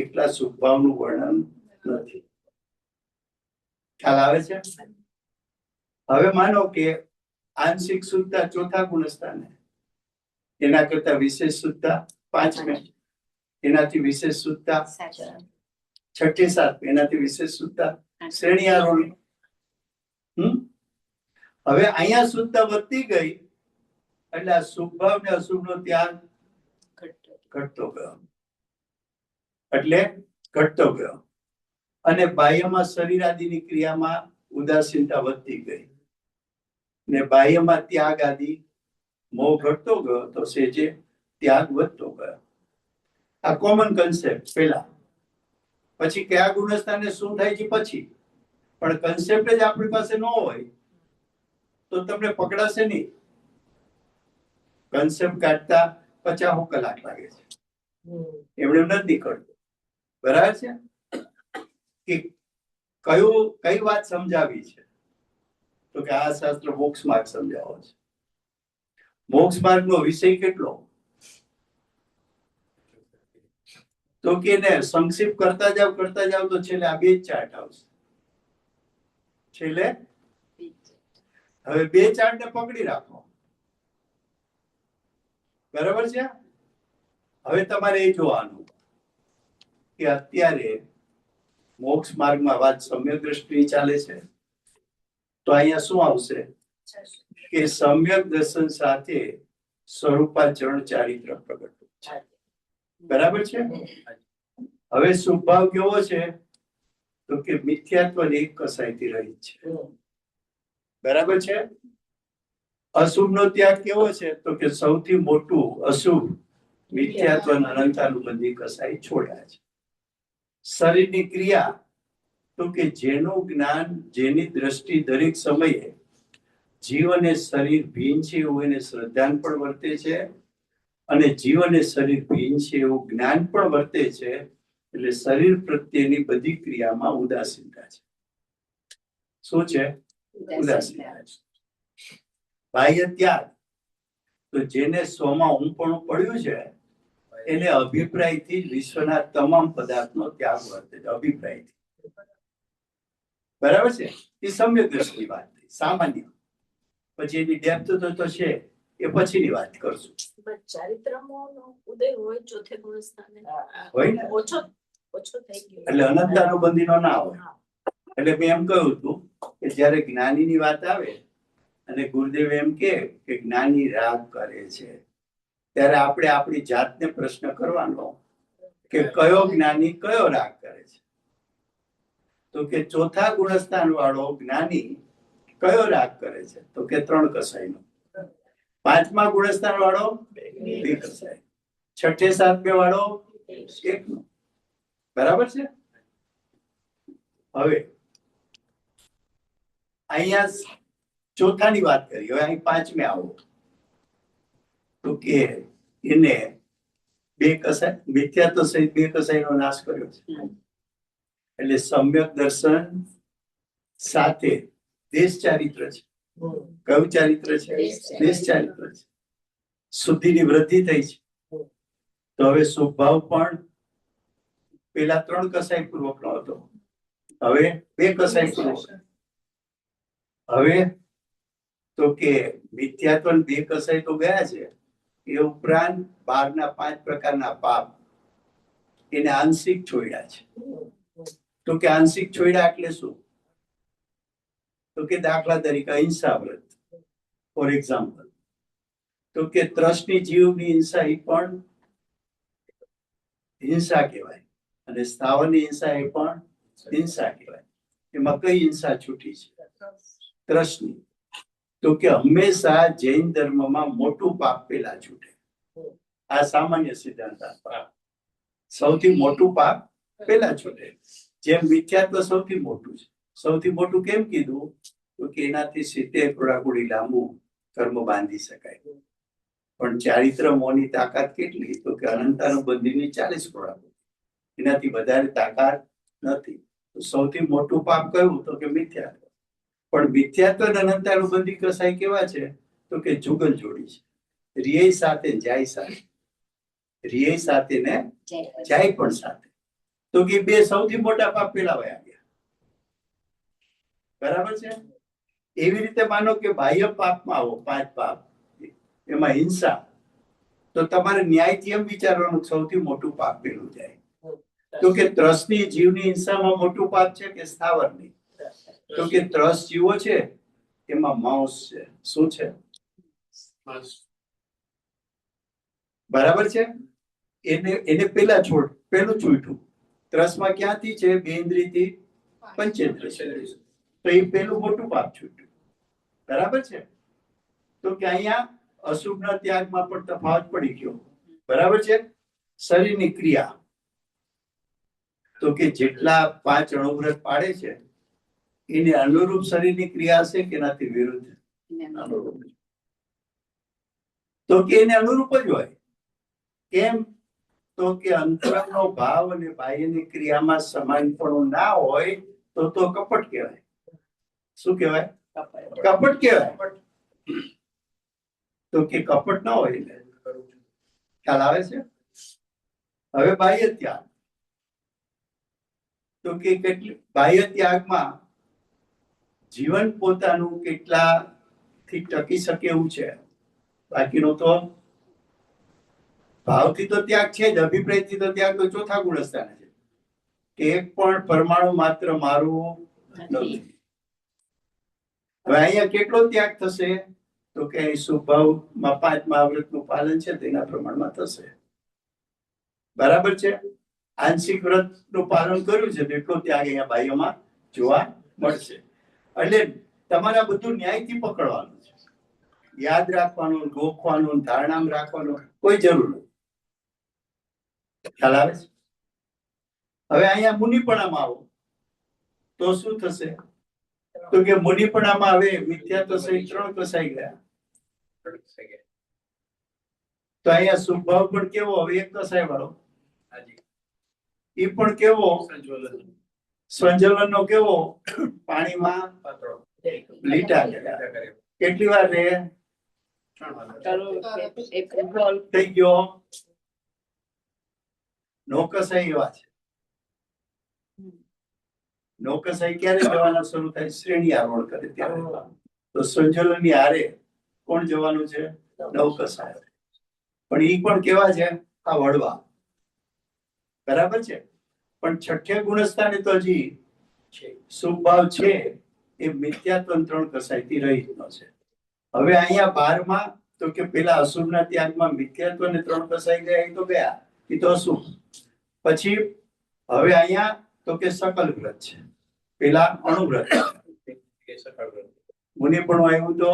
એકલા શુભ ભાવનું વર્ણન નથી. ખ્યાલ આવે છે? હવે માનો કે આંશિક શુદ્ધતા ચોથા ગુણસ્થાને, એના કરતા વિશેષ શુદ્ધતા 5મે, એનાથી વિશેષ શુદ્ધતા 6ઠી 7મી, એનાથી વિશેષ શુદ્ધતા શ્રેણી આરોહી. હવે અહીંયા શુદ્ધતા વધતી ગઈ એટલે આ શુભ ભાવ ને અશુભનો ત્યાગ ઘટતો ગયો, એટલે ઘટતો ગયો. અને બાહ્યમાં શરીર આદિની ક્રિયામાં ઉદાસીનતા વધતી ગઈ ને બાહ્યમાં ત્યાગ આદિ મોહ ઘટતો ગયો, તો સેજે ત્યાગ વધતો ગયો. આ કોમન કન્સેપ્ટ પહેલા. પછી કયા ગુણસ્થાને શું થાય છે પછી, પણ કન્સેપ્ટ જ આપણી પાસે ન હોય તો તમને પકડાશે નહીં. કન્સેપ્ટ કાઢતા 50 કલાક લાગે છે, એમણે નથી નીકળતું. બરાબર છે કે કઈ વાત સમજાવી છે, તો કે આ શાસ્ત્ર મોક્ષ માર્ગ સમજાવો છે. મોક્ષ માર્ગનો વિષય કેટલો, તો કે એને સંક્ષિપ્ત કરતા જાવ તો છેલ્લે આ 2 ચાર્ટ આવશે. છેલ્લે હવે 2 ચાર્ટ ને પકડી રાખો. બરાબર છે? હવે તમારે એ જોવાનું કે અત્યારે મોક્ષ માર્ગમાં વાત સમ્યક દ્રષ્ટિ ચાલે છે, તો અહીંયા શું આવશે કે સમ્યક દર્શન સાથે સ્વરૂપાચરણ ચારિત્ર પ્રગટ છે. બરાબર છે? હવે શુભભાવ કેવો છે, તો કે મિથ્યાત્વ એક કસાઈથી રહિત છે. બરાબર છે? અશુભનો ત્યાગ કેવો છે, તો કે સૌથી મોટું અશુભ મિથ્યાત્વ અનંતાનુબંધી કસાઈ છોડ્યા છે. શરીરની ક્રિયા, તો કે જેનું જ્ઞાન, જેની દ્રષ્ટિ દરેક સમયે જીવ અને શરીર ભિન્ન છે એવું એને શ્રદ્ધાન પણ વર્તે છે, અને જીવ અને શરીર ભિન્ન છે એવું જ્ઞાન પણ વર્તે છે. એટલે શરીર પ્રત્યેની બધી ક્રિયામાં ઉદાસીનતા છે. શું છે? ઉદાસીનતા છે. બાહ્ય ત્યાગ, તો જેને સ્વમાં ઊંપણું પડ્યું છે એને અભિપ્રાયથી જ વિશ્વના તમામ પદાર્થનો ત્યાગ વર્તે છે, અભિપ્રાયથી. બરાબર છે? એ સમ્યક દ્રષ્ટિની વાત થઈ, સામાન્ય. પછી એની ડેપ્થ તો છે એ પછીની વાત કરશું. ચારિત્રમોનો ઉદય હોય ચોથે ગુણસ્થાને, હોય ને? ઓછો થઈ ગયો એટલે અનંતાનુબંધીનો ના હોય. એટલે મેં એમ કહ્યું હતું કે જ્યારે જ્ઞાનીની વાત આવે અને ગુરુદેવ એમ કે જ્ઞાની રાગ કરે છે, ત્યારે આપણે આપણી જાતને પ્રશ્ન કરવાનો કે કયો જ્ઞાની કયો રાગ કરે છે. તો કે ચોથા ગુણસ્થાન વાળો જ્ઞાની કયો રાગ કરે છે, તો કે 3 કસાઈનો. 5મા ગુણસ્થાન વાળો 2 કસાઈ, 6ઠે 7મે વાળો 1નો. બરાબર છે? હવે અહીંયા ચોથાની વાત કરી, હવે અહીં 5મે આવો, તો કે એને 2 કસાઈ, મિથ્યાત્વ સહિત 2 કસાઈનો નાશ કર્યો છે. એટલે સમ્યક દર્શન સાથે દેશ ચારિત્ર છે. કયું ચારિત્ર છે? દેશ ચારિત્ર છે. શુદ્ધિની વૃદ્ધિ થઈ છે. તો હવે શુભભાવ પણ પેલા 3 કસાઈ પૂર્વકનો હતો, હવે 2 કસાઈ પૂર્વક. હવે તો કે મિથ્યાત્વ 2 કસાઈ તો ગયા છે, એ ઉપરાંત 12ના 5 પ્રકારના પાપ એને આંશિક છોડ્યા છે. તો કે આંશિક છોડ્યા એટલે શું, તો કે દાખલા તરીકે અહિંસા વ્રત, ફોર એક્ઝામ્પલ. તો કે ત્રસ્તી જીવની હિંસા એ પણ હિંસા કહેવાય, અને સ્થાવરની હિંસા એ પણ હિંસા કહેવાય. એમાં કઈ હિંસા છૂટી છે? ત્રસની. તો કે હંમેશા જૈન ધર્મમાં મોટું પાપ પેલા છૂટે. આ સામાન્ય સિદ્ધાંત આપવા. સૌથી મોટું પાપ પેલા છૂટે. જેમ મિથ્યાત્વ સૌથી મોટું છે. સૌથી મોટું કેમ કીધું? તો કે એનાથી 70 કોડાકુડી લાંબુ કર્મ બાંધી શકાય. પણ ચારિત્ર મોની તાકાત કેટલી? તો કે અનંતાનુબંધીની 40 કોડાકુડી. એનાથી વધારે તાકાત નથી. તો સૌથી મોટું પાપ કયું? તો કે મિથ્યાત્વ. પણ મિથ્યાત્વ અને અનંતાનુબંધી કસાય કેવા છે? તો કે જુગલ જોડી છે. રિયે સાથે જાય સાથે. રિયે સાથે ને જાય પણ સાથે. તો કે બે સૌથી મોટા પાપ પેલા વયા ગયા. બરાબર છે? એવી રીતે માનો કે બાહ્ય પાપમાં આવો 5 પાપ, એમાં હિંસા, તો તમારે ન્યાયથી એમ વિચારવાનું સૌથી મોટું પાપ પેલું જાય. તો કે ત્રસની જીવની હિંસામાં મોટું પાપ છે કે સ્થાવરની? તો કે ત્રસ જીવો છે એમાં માંસ છે. શું છે? બરાબર છે? એને પેલા પેલું છૂટ્યું. ત્રસમાં ક્યાંથી છે? 2 ઇન્દ્રિયથી પંચેન્દ્રિય. તો એ પેલું મોટું પાપ છૂટ્યું. બરાબર છે? તો કે અહીંયા અશુભના ત્યાગમાં પણ તફાવત પડી ગયો. બરાબર છે? શરીરની ક્રિયા, તો કે જેટલા 5 અણુવ્રત પાડે છે એને અનુરૂપ શરીરની ક્રિયા છે કે એનાથી વિરુદ્ધ? અનુરૂપ. તો કે એને અનુરૂપ જ હોય. કેમ? તો કે અંતરંગનો ભાવ અને બાહ્યની ક્રિયામાં સમાનપણું ના હોય તો કપટ કહેવાય. શું કહેવાય? કપટ કહેવાય. તો કે કપટ ના હોય એટલે ખ્યાલ આવે છે? હવે બાહ્ય ત્યાગ, તો કે કેટલી બાહ્ય ત્યાગમાં જીવન પોતાનું કેટલાથી ટકી શકે એવું છે. બાકીનો તો ભાવથી તો ત્યાગ છે જ, અભિપ્રાયથી તો ત્યાગ તો ચોથા ગુણસ્થાને છે કે એક પણ પરમાણુ માત્ર મારું નથી. હવે અહીંયા કેટલો ત્યાગ થશે? તો કે સ્વભાવમાં 5મા વ્રતનું પાલન છે તેના પ્રમાણમાં થશે. બરાબર છે? આંશિક વ્રતનું પાલન કર્યું છે તેટલો ત્યાગ અહીંયા બાહ્યમાં જોવા મળશે. એટલે તમારે આ બધું ન્યાયથી પકડવાનું છે. યાદ રાખવાનું, ગોખવાનું, ધારણામાં રાખવાનું કોઈ જરૂર નથી. ખ્યાલ આવે છે? હવે અહીંયા મુનિપણામાં આવો તો શું થશે? તો કે મુનિપણામાં હવે મિથ્યાત્વ સહિત 3 કસાઈ ગયા. તો અહીંયા સ્વભાવ પણ કેવો? હવે એક કસાય વાળો. એ પણ કેવો? સંજ્વલનનો કેવો? પાણીમાં લીટા કર્યા. કેટલી વાર રે? થઈ ગયો. નોકસાઈ એવા છે. નોકસાઈ ક્યારે જવાના શરૂ થાય? શ્રેણી આરોહણ કરે ત્યારે. તો સંજ્વલનની હારે કોણ જવાનું છે? નવકસાય. પણ ઈ પણ કેવા છે? આ વડવા. બરાબર છે? પણ છઠ્ઠે ગુણસ્થાને તો હજી સુભાવ છે એ મિથ્યાત્વ 3 કસાયથી રહિત નો છે. હવે અહીંયા 12માં તો કે પેલા અશુભના ત્યાગમાં મિથ્યાત્વ ને 3 કસાઈ ગયા. એ તો ગયા, એ તો અશુભ. પછી હવે અહીંયા તો કે સકલ વ્રત છે. પેલા અણુવ્રત, મુનિ પણ આવ્યું તો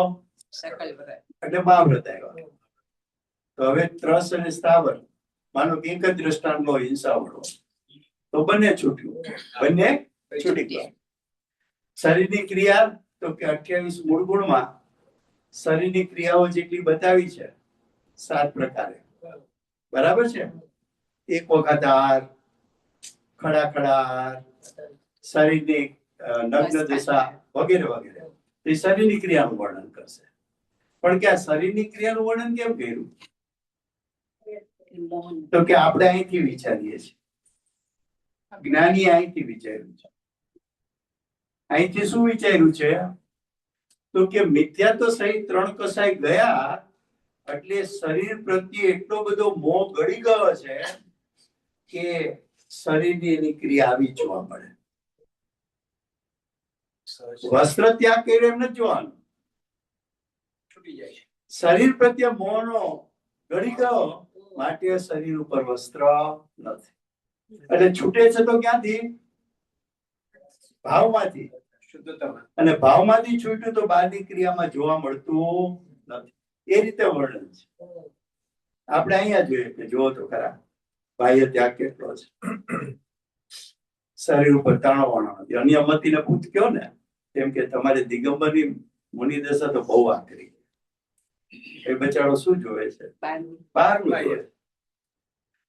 એટલે મહાવ્રત આવ્યા. તો હવે ત્રસ અને સ્થાવર માનો કે એક જ દ્રષ્ટાંત લો, હિંસા વાળો, તો બંને છૂટ્યું. બંને છૂટી ગયા. શરીરની ક્રિયા તો કે 28 મૂળ ગુણમાં શરીરની ક્રિયાઓ જેટલી બતાવી છે 7 પ્રકારે. બરાબર છે? એક વખત હાર, ખડાખડાર, શરીરની નગ્ન દશા વગેરે વગેરે. એ શરીરની ક્રિયાનું વર્ણન કરશે. પણ કે આ શરીરની ક્રિયાનું વર્ણન કેમ કર્યું? તો કે આપણે અહીંથી વિચારીએ છીએ. જ્ઞાની અહીંથી વિચાર્યું છે. અહીંથી શું વિચાર્યું છે? તો કે મિથ્યાત્વ સહિત 3 કસાઈ ગયા એટલે શરીર પ્રત્યે એટલો બધો મોહ ગળી ગયો છે કે શરીરની એની ક્રિયા આવી જોવા મળે. વસ્ત્ર ત્યાગ કર્યો એમ નથી જોવાનું, છૂટી જાય. શરીર પ્રત્યે મોહનો ગળી ગયો માટે શરીર ઉપર વસ્ત્ર નથી. એટલે છૂટે છે તો ક્યાંથી? ભાવમાંથી. શુદ્ધતામાં. અને ભાવમાંથી છૂટ્યું તો બહારની ક્રિયામાં જોવા મળતું નથી. એ રીતે વર્ણન છે. આપણે અહીંયા જોઈએ કે જુઓ તો ખરા બાહ્ય ત્યાગ કેટલો છે. શરીર ઉપર તાણવાનો નથી. અન્ય મતીને પૂછ કયો ને કેમ કે તમારે દિગંબરની મુનિ દશા તો બહુ આકરી. એ બચારો શું જોવે છે? બહારનું જોવે.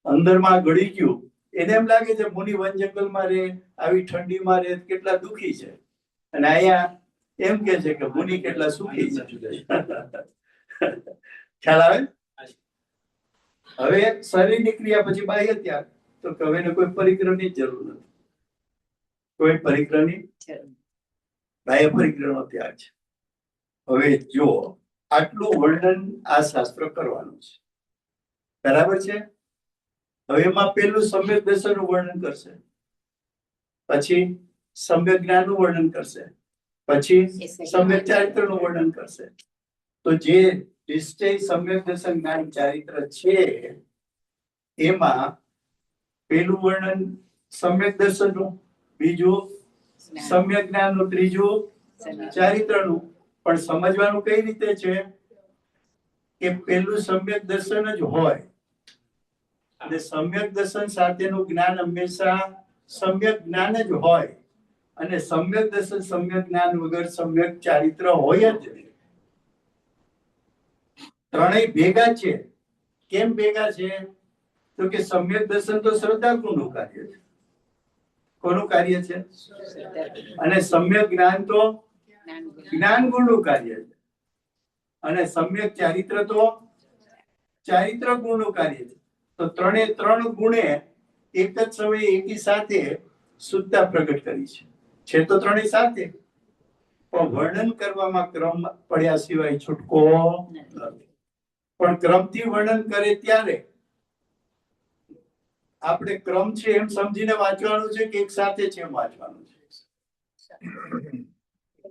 અંદરમાં ગળી ગયું એને એમ લાગે છે મુનિ વન જંગલમાં રહે, આવી ઠંડીમાં રહે, કેટલા દુખી છે. અને અહીંયા એમ કે છે કે મુનિ કેટલા સુખી છે. ખ્યાલ આવે? હવે શરીરની ક્રિયા પછી બાહ્ય ત્યાગ, તો હવે એને કોઈ પરિગ્રહની જરૂર નથી. કોઈ પરિગ્રહની બાહ્ય પરિગ્રહનો ત્યાગ છે. હવે જો આટલું વર્ણન આ શાસ્ત્ર કરવાનું છે, બરાબર છે. હવે એમાં પેલું સમ્યક દર્શનનું વર્ણન કરશે, પછી સમ્યક જ્ઞાનનું વર્ણન કરશે, પછી સમ્યક ચારિત્રનું વર્ણન કરશે. તો જે નિશ્ચય સમ્યક દર્શન જ્ઞાન ચારિત્ર છે એમાં પેલું વર્ણન સમ્યક દર્શનનું, બીજું સમ્યક જ્ઞાનનું, ત્રીજું ચારિત્રનું. પણ સમજવાનું કઈ રીતે છે કે પેલું સમ્યક દર્શન જ હોય અને સમ્યક દર્શન સાથેનું જ્ઞાન હંમેશા સમ્યક જ્ઞાન જ હોય અને સમ્યક દર્શન સમ્યક જ્ઞાન વગર સમ્યક ચારિત્ર હોય જ નહીં. ત્રણેય ભેગા છે. કેમ ભેગા છે? તો કે સમ્યક દર્શન તો શ્રદ્ધા ગુણનું કાર્ય છે. કોનું કાર્ય છે? અને સમ્યક જ્ઞાન તો જ્ઞાન ગુણનું કાર્ય છે. અને સમ્યક ચારિત્ર તો ચારિત્ર ગુણનું કાર્ય છે. તો ત્રણે ત્રણ ગુણે એક જ સમયે એકી સાથે શુદ્ધતા પ્રગટ કરી છે તો ત્રણેય સાથે, પણ વર્ણન કરવામાં ક્રમ પડ્યા સિવાય છૂટકો નથી. પણ ક્રમથી વર્ણન કરે ત્યારે આપણે ક્રમ છે એમ સમજીને વાંચવાનું છે કે એક સાથે છે એમ વાંચવાનું છે?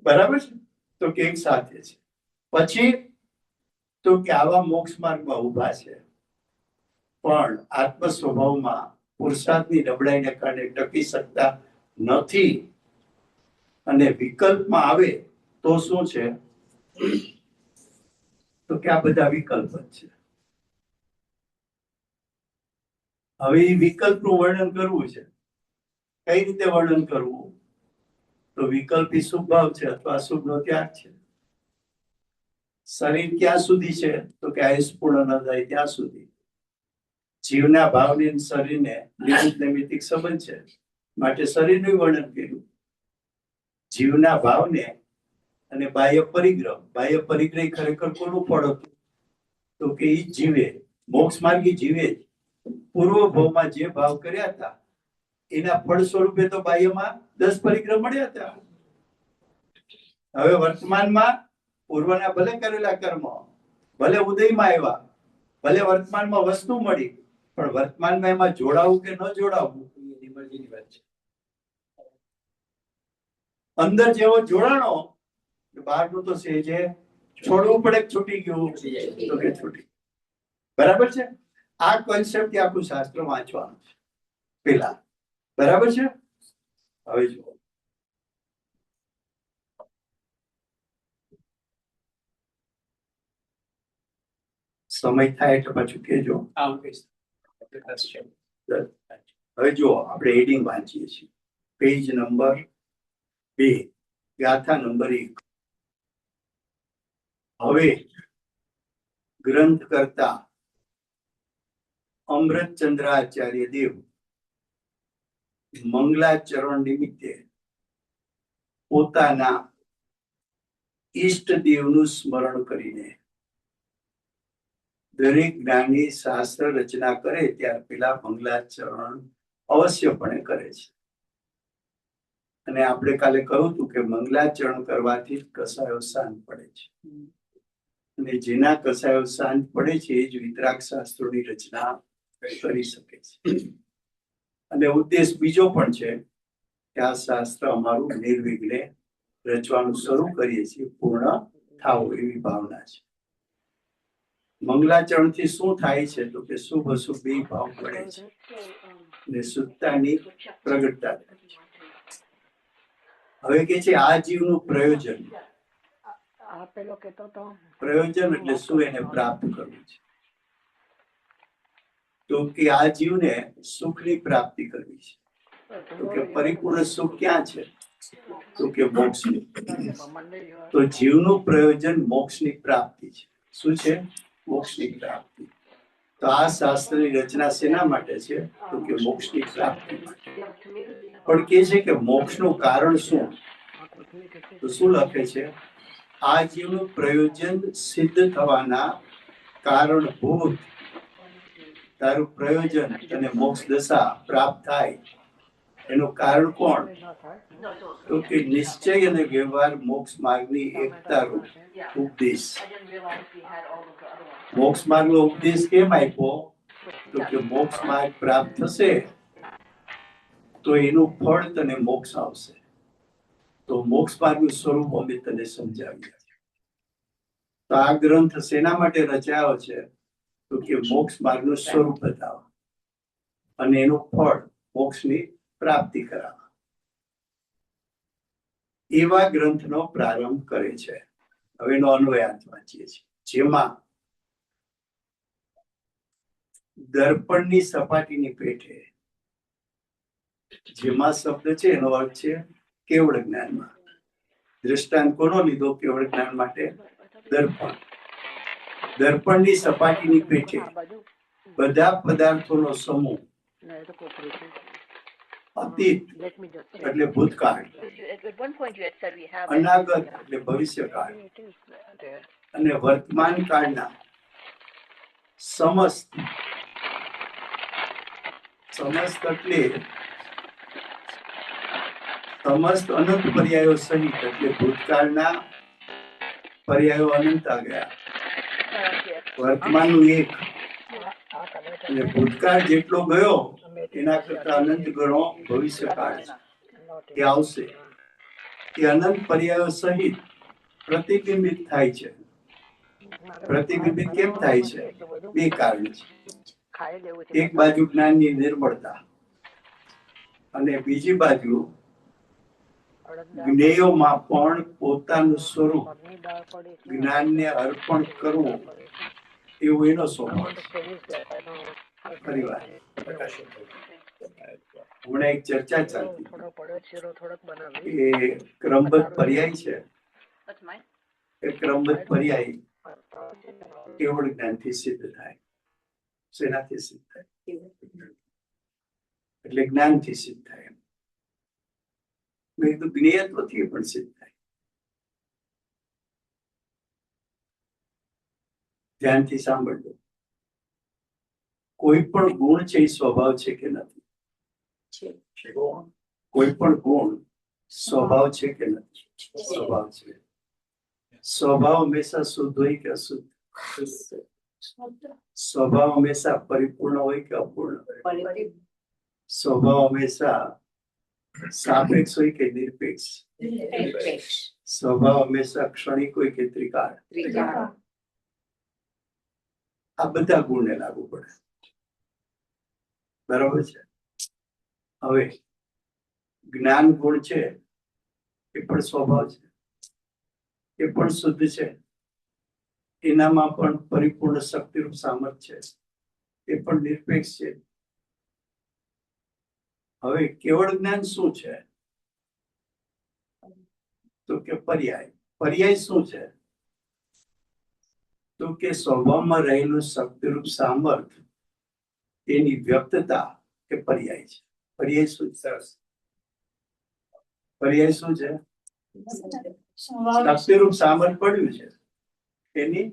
બરાબર છે. તો કે એક સાથે છે. પછી તો કે આવા મોક્ષ માર્ગમાં ઉભા છે પણ આત્મ સ્વભાવમાં પુરુષાર્થની નબળાઈને કારણે ટકી શકતા નથી અને વિકલ્પમાં આવે તો શું છે? તો કે આ બધા વિકલ્પ જ છે. હવે એ વિકલ્પનું વર્ણન કરવું છે. કઈ રીતે વર્ણન કરવું? તો વિકલ્પી શુભ ભાવ છે અથવા અશુભનો ત્યાગ છે. શરીર ક્યાં સુધી છે? તો કે આયુષ પૂર્ણ ન થાય ત્યાં સુધી. જીવના ભાવને શરીરને નિમિત્ત નૈમિત્તિક સંબંધ છે માટે શરીરનું વર્ણન કર્યું. જીવના ભાવને અને બાહ્ય પરિગ્રહ. બાહ્ય પરિગ્રહ ખરેખર કોનું ફળ હતું? તો કે એ જીવે, મોક્ષ માર્ગી જીવે જ પૂર્વ ભાવમાં જે ભાવ કર્યા હતા એના ફળ સ્વરૂપે તો બાહ્યમાં 10 પરિગ્રહ મળ્યા હતા. હવે વર્તમાનમાં પૂર્વના ભલે કરેલા કર્મ ભલે ઉદયમાં આવ્યા, ભલે વર્તમાનમાં વસ્તુ મળી, પણ વર્તમાનમાં એમાં જોડાવું કે ન જોડાવું એની મરજીની વાત છે. અંદર જેવો જોડાણો બહારનું તો છે છોડવું પડે, છૂટી ગયું તો કે છૂટી. બરાબર છે. આ કોન્સેપ્ટ આખું શાસ્ત્ર વાંચવાનું છે પેલા. બરાબર છે. હવે જુઓ, સમય થાય એટલે પાછું કેજો. હવે જુઓ, આપણે હેડિંગ વાંચીએ છીએ. પેજ નંબર 2, ગાથા નંબર 1. હવે ગ્રંથ કરતા અમૃતચંદ્રાચાર્ય દેવ મંગલાચરણ નિમિત્તે પોતાના ઈષ્ટ દેવનું સ્મરણ કરીને દરેક જ્ઞાની શાસ્ત્ર રચના કરે ત્યારે પેલા મંગલાચરણ અવશ્યપણે કરે છે. અને આપણે કાલે કહ્યું હતું કે મંગલાચરણ કરવાથી જ કસાયો શાંત પડે છે અને જેના કસાયો શાંત પડે છે એ જ વિતરાગ શાસ્ત્રોની રચના કરી શકે છે. અને ઉદ્દેશ બીજો પણ છે કે આ શાસ્ત્ર અમારું નિર્વિઘ્ને રચવાનું શરૂ કરીએ છીએ, પૂર્ણ થાવ એવી ભાવના છે. મંગલાચરણથી શું થાય છે? તો કે શુભ અશુભ બે ભાવ પડે છે અને શુદ્ધતાની પ્રગટતા થાય છે. હવે કે છે આ જીવનું પ્રયોજન. આ પેલો કહેતો તો પ્રયોજન એટલે શું? એને પ્રાપ્ત કરવું છે. તો કે આ જીવને સુખની પ્રાપ્તિ કરવી છે. તો કે પરિપૂર્ણ સુખ ક્યાં છે? તો કે મોક્ષની. તો જીવનું પ્રયોજન મોક્ષની પ્રાપ્તિ છે. શું છે? મોક્ષની પ્રાપ્તિ. તો આ શાસ્ત્રની રચના શેના માટે છે? તો કે મોક્ષની પ્રાપ્તિ માટે. પણ કે છે કે મોક્ષનું કારણ શું? તો શું લખે છે? આ જીવનું પ્રયોજન સિદ્ધ થવાના કારણભૂત તારું પ્રયોજન અને મોક્ષ દશા પ્રાપ્ત થાય એનું કારણ કોણ? તો કે નિશ્ચય અને વ્યવહાર મોક્ષ માર્ગની એકતા રૂપ ઉપદેશ. મોક્ષ માર્ગનો ઉપદેશ કેમ આપ્યો? તો કે મોક્ષ માર્ગ પ્રાપ્ત થશે તો એનું ફળ તને મોક્ષ આવશે. તો મોક્ષ માર્ગનું સ્વરૂપ અમે તને સમજાવ્યા. તો આ ગ્રંથ શેના માટે રચાયો છે? તો કે મોક્ષ માર્ગનું સ્વરૂપ બતાવવા અને એનું ફળ મોક્ષની પ્રાપ્તિ કરાવવા. એવા ગ્રંથનો પ્રારંભ કરે છે. હવે એનો અન્વયાર્થ વાંચીએ છીએ. જેમાં દર્પણની સપાટીની પેઠે, જેમાં શબ્દ છે એનો અર્થ છે કેવળ જ્ઞાનમાં. દ્રષ્ટાંત કોનો લીધો કેવળ જ્ઞાન માટે? દર્પણ. દર્પણની સપાટીની પેઠે બધા પદાર્થોનો સમૂહ અતીત એટલે ભૂતકાળ, અનાગત એટલે ભવિષ્યકાળ અને વર્તમાન કાળના સમસ્ત એટલે સમસ્ત અનંત પર્યાયો સહિત એટલે ભૂતકાળના પર્યાયો અનંત આ ગયા. વર્તમાનનું એક એટલે ભૂતકાળ જેટલો ગયો એના કરતા અનંત ગણો ભવિષ્યકાળ એ આવશે. એ અનંત પર્યાયો સહિત પ્રતિબિંબિત થાય છે. પ્રતિબિંબિત કેમ થાય છે? બે કારણ છે. એક બાજુ જ્ઞાનની નિર્મળતા અને બીજી બાજુ જ્ઞેયોમાં પણ પોતાનું સ્વરૂપ જ્ઞાનને અર્પણ કરવું એવું એનો સ્વભાવ. પરિવાર હમણાં એક ચર્ચા ચાલતી એ ક્રમબદ્ધ પર્યાય છે. એ ક્રમબદ્ધ પર્યાય કેવળ જ્ઞાનથી સિદ્ધ થાય. શેનાથી સિદ્ધ થાય? એટલે જ્ઞાનથી સિદ્ધ થાય. મેં કીધું જ્ઞેયત્વથી પણ સિદ્ધ થાય. ધ્યાનથી સાંભળજો. કોઈ પણ ગુણ છે એ સ્વભાવ છે કે નથી? કોઈ પણ ગુણ સ્વભાવ છે કે નથી? સ્વભાવ છે. સ્વભાવ હંમેશા શુદ્ધ હોય કે અશુદ્ધ? સ્વભાવ હંમેશા પરિપૂર્ણ હોય કે અપૂર્ણ? સ્વભાવ હંમેશા સાપેક્ષ હોય કે નિરપેક્ષ? સ્વભાવ હંમેશા ક્ષણિક હોય કે ત્રિકાળ? આ બધા ગુણને લાગુ પડે. બરાબર છે. હવે જ્ઞાન ગુણ છે એ પણ સ્વભાવ છે, એ પણ શુદ્ધ છે. એનામાં પણ પરિપૂર્ણ શક્તિરૂપ સામર્થ્ય છે, એ પણ નિરપેક્ષ છે. હવે કેવળ જ્ઞાન શું છે? તો કે પર્યાય. પર્યાય શું છે? તો કે સ્વભાવમાં રહેલું શક્તિરૂપ સામર્થ એની વ્યક્તતા એ પર્યાય છે. પર્યાય શું? સરસ. પર્યાય શું છે? શક્તિરૂપ સામર્થ પડ્યું છે એની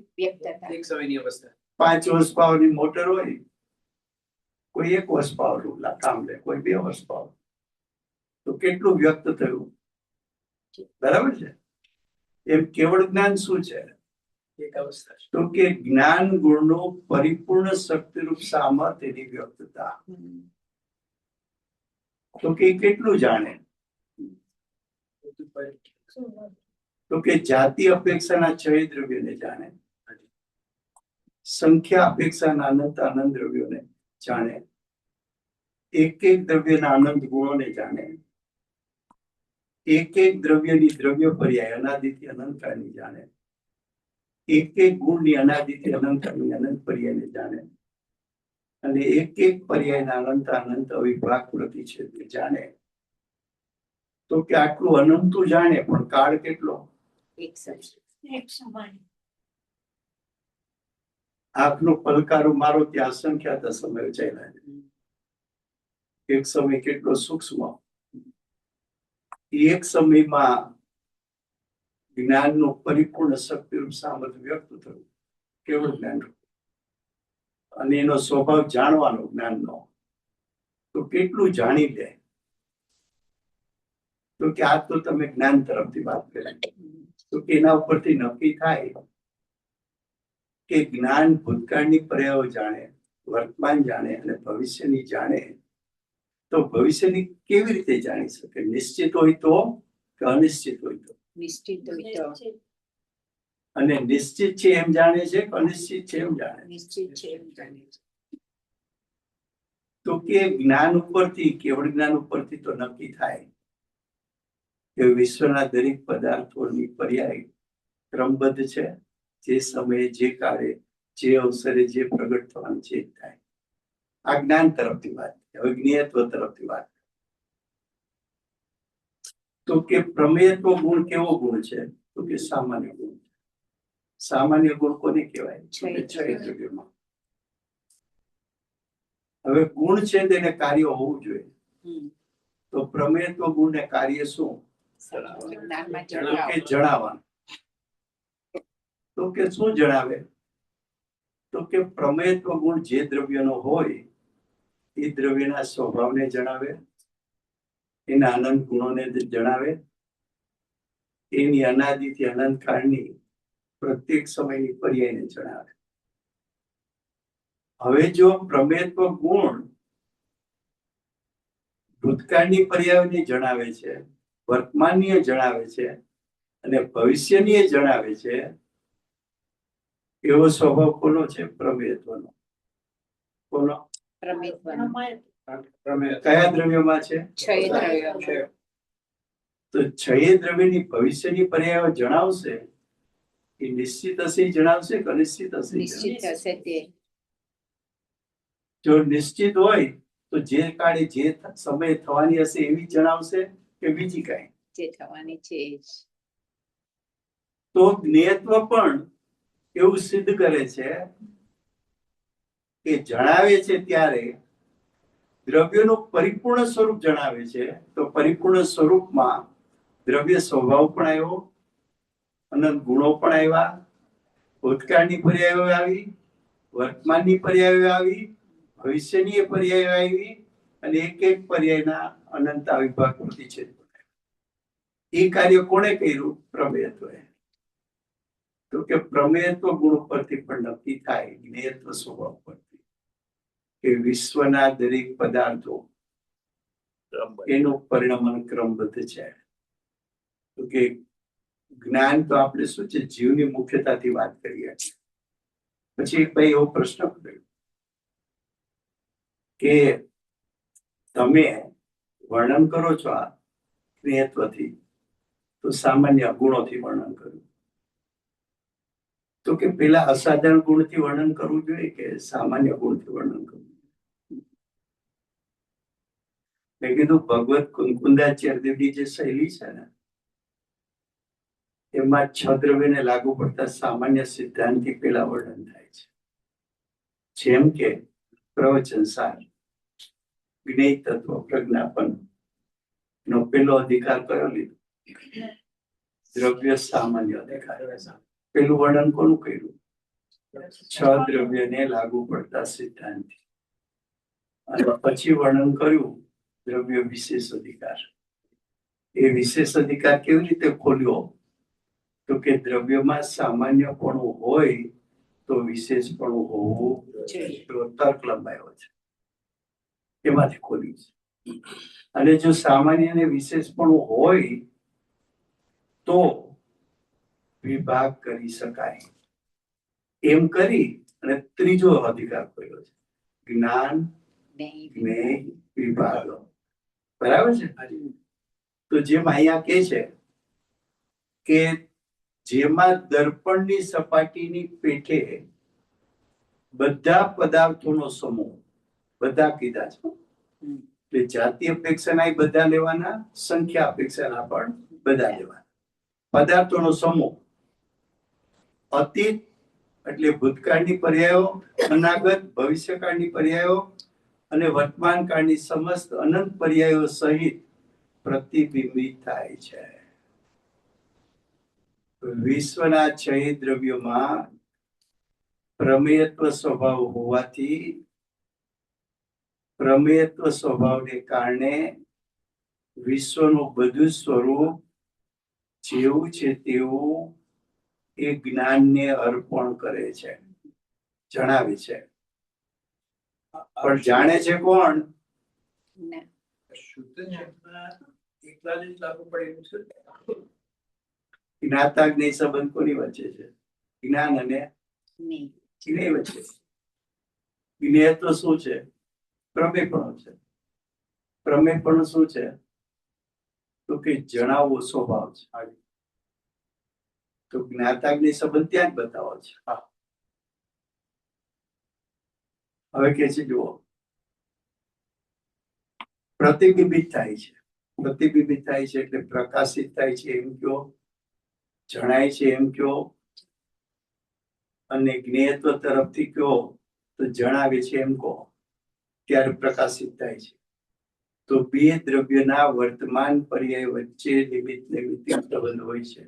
એક સમયની અવસ્થા. 5 horse power ની મોટર હોય, કોઈ 1 horse power કામ લે, કોઈ 2 horse power, તો કેટલું વ્યક્ત થયું? બરાબર છે. એમ કેવળ જ્ઞાન શું છે? એક અવસ્થા. તો કે જ્ઞાન ગુણનું પરિપૂર્ણ શક્તિરૂપ સામર્થ એની વ્યક્તતા. તો કે કેટલું જાણે? તો કે જાતિ અપેક્ષાના 6 દ્રવ્યોને જાણે, સંખ્યા અપેક્ષાના અનંત આનંદ દ્રવ્યોને જાણે, એક દ્રવ્યના આનંદ ગુણોને જાણે, એક એક દ્રવ્યની દ્રવ્ય પર્યાય અનાદિથી અનંતકાળની જાણે, એક એક ગુણની અનાદિથી અનંતકાળની અનંત પર્યાયને જાણે, અને એક એક પર્યાયના અનંત અનંત અવિભાગ પ્રતિ છે તે જાણે. તો કે આટલું અનંતું જાણે, પણ કાળ કેટલો? એક સમાન. આંખનો પલકારો મારો ત્યાં અસંખ્યાત સમય ચાલ્યા છે. એક સમય કેટલો સૂક્ષ્મ, એક સમયમાં જ્ઞાનનું પરિપૂર્ણ શક્તિરૂપ સામર્થ્ય વ્યક્ત થયું, કેવળ જ્ઞાન, અને એનો સ્વભાવ જાણવાનો જ્ઞાનનો. તો કેટલું જાણી લે? તો કે આ તો તમે જ્ઞાન તરફથી વાત કરી. તો કે એના ઉપરથી નક્કી થાય કે જ્ઞાન ભૂતકાળની પર્યાયો જાણે, વર્તમાન જાણે અને ભવિષ્યની જાણે. તો ભવિષ્યની કેવી રીતે જાણી શકે? નિશ્ચિત હોય તો કે અનિશ્ચિત હોય તો? નિશ્ચિત હોય તો. અને નિશ્ચિત છે એમ જાણે છે કે અનિશ્ચિત છે એમ જાણે? નિશ્ચિત છે એમ જાણે છે. તો કે જ્ઞાન ઉપરથી, કેવળ જ્ઞાન ઉપરથી તો નક્કી થાય કે વિશ્વના દરેક પદાર્થોની પર્યાય ક્રમબદ્ધ છે, જે સમયે, જે કાળે, જે અવસરે જે પ્રગટ થવાનું છે થાય. આ જ્ઞાન તરફથી વાત. હવે જ્ઞેયત્વ તરફથી વાત. તો કે પ્રમેયત્વ ગુણ કેવો ગુણ છે? તો કે સામાન્ય ગુણ. સામાન્ય ગુણ કોને કહેવાય? તો કે છ દ્રવ્યમાં. હવે ગુણ છે તેને કાર્ય હોવું જોઈએ. તો પ્રમેયત્વ ગુણ ને કાર્ય શું? જ્ઞાનમાં તો કે જણાવવાનું. તો કે શું જણાવે? તો કે પ્રમેયત્વ ગુણ જે દ્રવ્યનો હોય એ દ્રવ્યના સ્વભાવને જણાવે, એના અનંત ગુણોને જણાવે, એની અનાદિથી અનંત કાળની પ્રત્યેક સમયની પર્યાયને જણાવે. હવે જો પ્રમેયત્વ ગુણ ભૂતકાળની પર્યાયોને જણાવે છે, વર્તમાનની જણાવે છે અને ભવિષ્યની જણાવે છે, એવો સ્વભાવ કોનો છે? પ્રમેયત્વનો. કોનો? કયા દ્રવ્યમાં છે? તો છ દ્રવ્યની ભવિષ્યની પર્યાયો જણાવશે, એ નિશ્ચિત હશે જણાવશે કે અનિશ્ચિત હશે? નિશ્ચિત હશે તે. જો નિશ્ચિત હોય તો જે કાળે જે સમય થવાની હશે એવી જણાવશે કે બીજી કઈ? જે થવાની છે એ જ. તો જ્ઞેયત્વ પણ એવું સિદ્ધ કરે છે કે જણાવે છે ત્યારે દ્રવ્યનું પરિપૂર્ણ સ્વરૂપ જણાવે છે. તો પરિપૂર્ણ સ્વરૂપમાં દ્રવ્ય સ્વભાવ પણ આવ્યો, અનંત ગુણો પણ આવ્યા, ભૂતકાળની પર્યાયો આવી, વર્તમાનની પર્યાયો આવી, ભવિષ્યની પર્યાયો આવી, અને એક એક પર્યાયના અનંત અવિભાગ પ્રતિ છે. એ કાર્ય કોણે કર્યું? પ્રમેયત્વએ. તો કે પ્રમેયત્વ ગુણ પરથી પણ નક્કી થાય, જ્ઞેયત્વ સ્વભાવ પરથી, કે વિશ્વના દરેક પદાર્થો એનું પરિણામ ક્રમબદ્ધ છે. તો કે જ્ઞાન તો આપણે શું છે? જીવની મુખ્યતાથી વાત કરીએ. પછી એક ભાઈ એવો પ્રશ્ન કર્યો કે તમે વર્ણન કરો છો આ જ્ઞેયત્વથી, તો સામાન્ય ગુણોથી વર્ણન કર્યું. તો કે પેલા અસાધારણ ગુણથી વર્ણન કરવું જોઈએ કે સામાન્ય ગુણથી વર્ણન કરવું? મેં કીધું ભગવત કુંકુંદાચાર્યદેવની જે શૈલી છે ને, એમાં છ દ્રવ્યને લાગુ પડતા સામાન્ય સિદ્ધાંતથી પેલા વર્ણન થાય છે. જેમ કે પ્રવચન સાર, જ્ઞેય તત્વ, પ્રજ્ઞાપન નો પેલો અધિકાર કયો લીધો? દ્રવ્ય સામાન્ય અધિકાર. પેલું વર્ણન કોનું કર્યું? છ દ્રવ્યને લાગુ પડતા સિદ્ધાંત. અને પછી વર્ણન કર્યું દ્રવ્ય વિશેષ અધિકાર. એ વિશેષ અધિકાર કેવી રીતે ખોલ્યો? તો કે દ્રવ્યમાં સામાન્યપણું હોય તો વિશેષપણું હોવું જોઈએ. તર્ક લંબાયો છે, એમાંથી ખોલ્યું છે. અને જો સામાન્ય અને વિશેષપણું હોય તો વિભાગ કરી શકાય, એમ કરી અને ત્રીજો અધિકાર ખોલ્યો છે, જ્ઞાન જ્ઞેય વિભાગ. બરાબર છે? તો જેમ અહીંયા કે છે કે જેમાં દર્પણની સપાટીની પેઠે બધા પદાર્થોનો સમૂહ, બધા કીધા છે એટલે જાતિ અપેક્ષાના બધા લેવાના, સંખ્યા અપેક્ષાના પણ બધા લેવાના. પદાર્થોનો સમૂહ અતીત એટલે ભૂતકાળની પર્યાયો, અનાગત ભવિષ્યકાળની પર્યાયો અને વર્તમાન કાળની સમસ્ત અનંત પર્યાયો સહિત પ્રતિબિંબિત થાય છે. વિશ્વના 6 દ્રવ્યોમાં પ્રમેયત્વ સ્વભાવ હોવાથી પ્રમેયત્વ સ્વભાવને કારણે વિશ્વનું બધું સ્વરૂપ જેવું છે તેવું એ જ્ઞાનને અર્પણ કરે છે, જણાવે છે. પણ જાણે છે કોણ? ના. શુદ્ધ ચેતના એકલા જ લાગુ પડે એવું છે. જ્ઞાતા-જ્ઞેય સંબંધ કોની વચ્ચે છે? જ્ઞાન અને નહીં. જ્ઞેય વચ્ચે. જ્ઞેય તો શું છે? પ્રમેયપણું છે. પ્રમેયપણું શું છે? તો કે જણાવવો સ્વભાવ છે. તો જ્ઞાતા-જ્ઞેય સંબંધ ત્યાં જ બતાવો છે. હવે કે છે જુઓ, પ્રતિબિંબિત થાય છે. પ્રતિબિંબિત થાય છે એટલે પ્રકાશિત થાય છે એમ કયો, જણાય છે એમ કયો, અને જ્ઞેયત્વ તરફથી કયો તો જણાવે છે એમ કહો, ત્યારે પ્રકાશિત થાય છે. તો બે દ્રવ્યના વર્તમાન પર્યાય વચ્ચે નિમિત્ત નૈમિત્તિક સંબંધ હોય છે.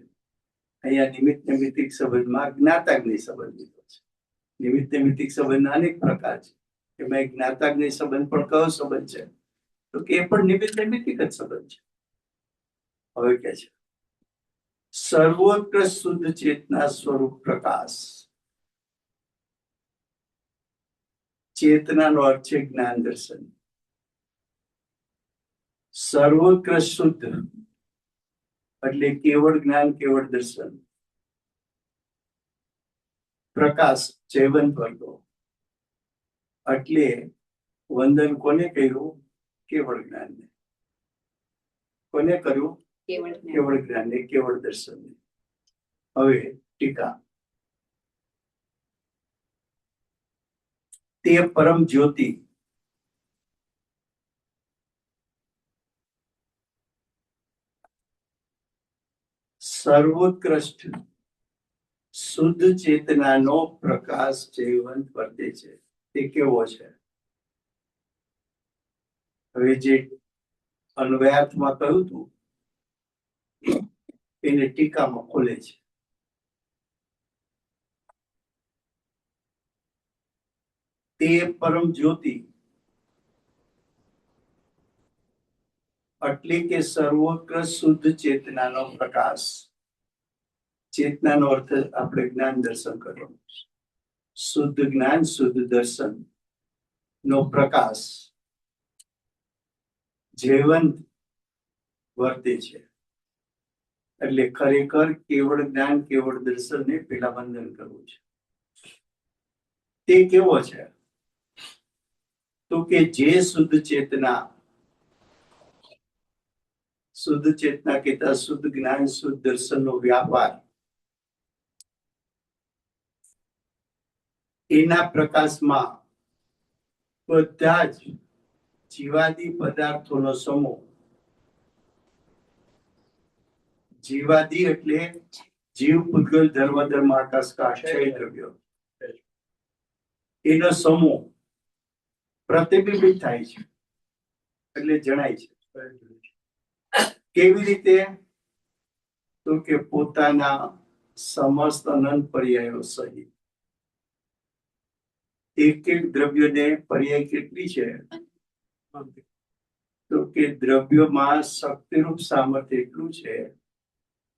અહીંયા નિમિત્ત નૈમિત્તિક સંબંધમાં જ્ઞાતા-જ્ઞેય સંબંધ લીધો છે. નિમિત્ત નૈમિત્તિક સંબંધના અનેક પ્રકાર છે. એમાં જ્ઞાતા-જ્ઞેય સંબંધ પણ કયો સંબંધ છે? તો કે એ પણ નિમિત્ત નૈમિત્તિક જ સંબંધ છે. હવે કે છે સર્વોત્કૃષ્ટ શુદ્ધ ચેતના સ્વરૂપ પ્રકાશ. ચેતનાનો અર્થ છે જ્ઞાન દર્શન. સર્વોત્કૃષ્ટ શુદ્ધ એટલે કેવળ જ્ઞાન, કેવળ દર્શન. પ્રકાશ જયવંત વર્ગો એટલે વંદન કોને કર્યું? કેવળ જ્ઞાનને. કોને કર્યું? કેવળ જ્ઞાન. કેવળ જ્ઞાનને, કેવળ દર્શનને. હવે ટીકા. તે પરમ જ્યોતિ સર્વોત્કૃષ્ટ શુદ્ધ ચેતનાનો પ્રકાશ જયવંત વર્તે છે. તે કેવો છે? હવે જે અન્વયાર્થમાં કહ્યું હતું એને ટીકામાં ખોલે છે. તે પરમ જ્યોતિ એટલે કે સર્વોત્કૃષ્ટ શુદ્ધ ચેતનાનો પ્રકાશ. ચેતનાનો અર્થ આપણે જ્ઞાન દર્શન કરવાનું છે. શુદ્ધ જ્ઞાન, શુદ્ધ દર્શન નો પ્રકાશ જયવંત વર્તે છે. એટલે ખરેખર કેવળ જ્ઞાન, કેવળ દર્શનને પેલા વંદન કરવું છે. તે કેવો છે? તો કે જે શુદ્ધ ચેતના, શુદ્ધ ચેતના કહેતા શુદ્ધ જ્ઞાન, શુદ્ધ દર્શનનો વ્યાપાર એના પ્રકાશમાં બધા જ જીવાદી પદાર્થોનો સમૂહ. જીવાદી એટલે જીવ, પૂતગલ, ધર્મ, ધર્મ, આકાશ, કાશ, 6 દ્રવ્યો. એનો સમૂહ પ્રતિબિંબિત થાય છે એટલે જણાય છે. કેવી રીતે? તો કે પોતાના સમસ્ત અનંત પર્યાયો સહિત. એક એક દ્રવ્યને પર્યાય કેટલી છે? તો કે દ્રવ્યોમાં શક્તિરૂપ સામર્થ્ય એટલું છે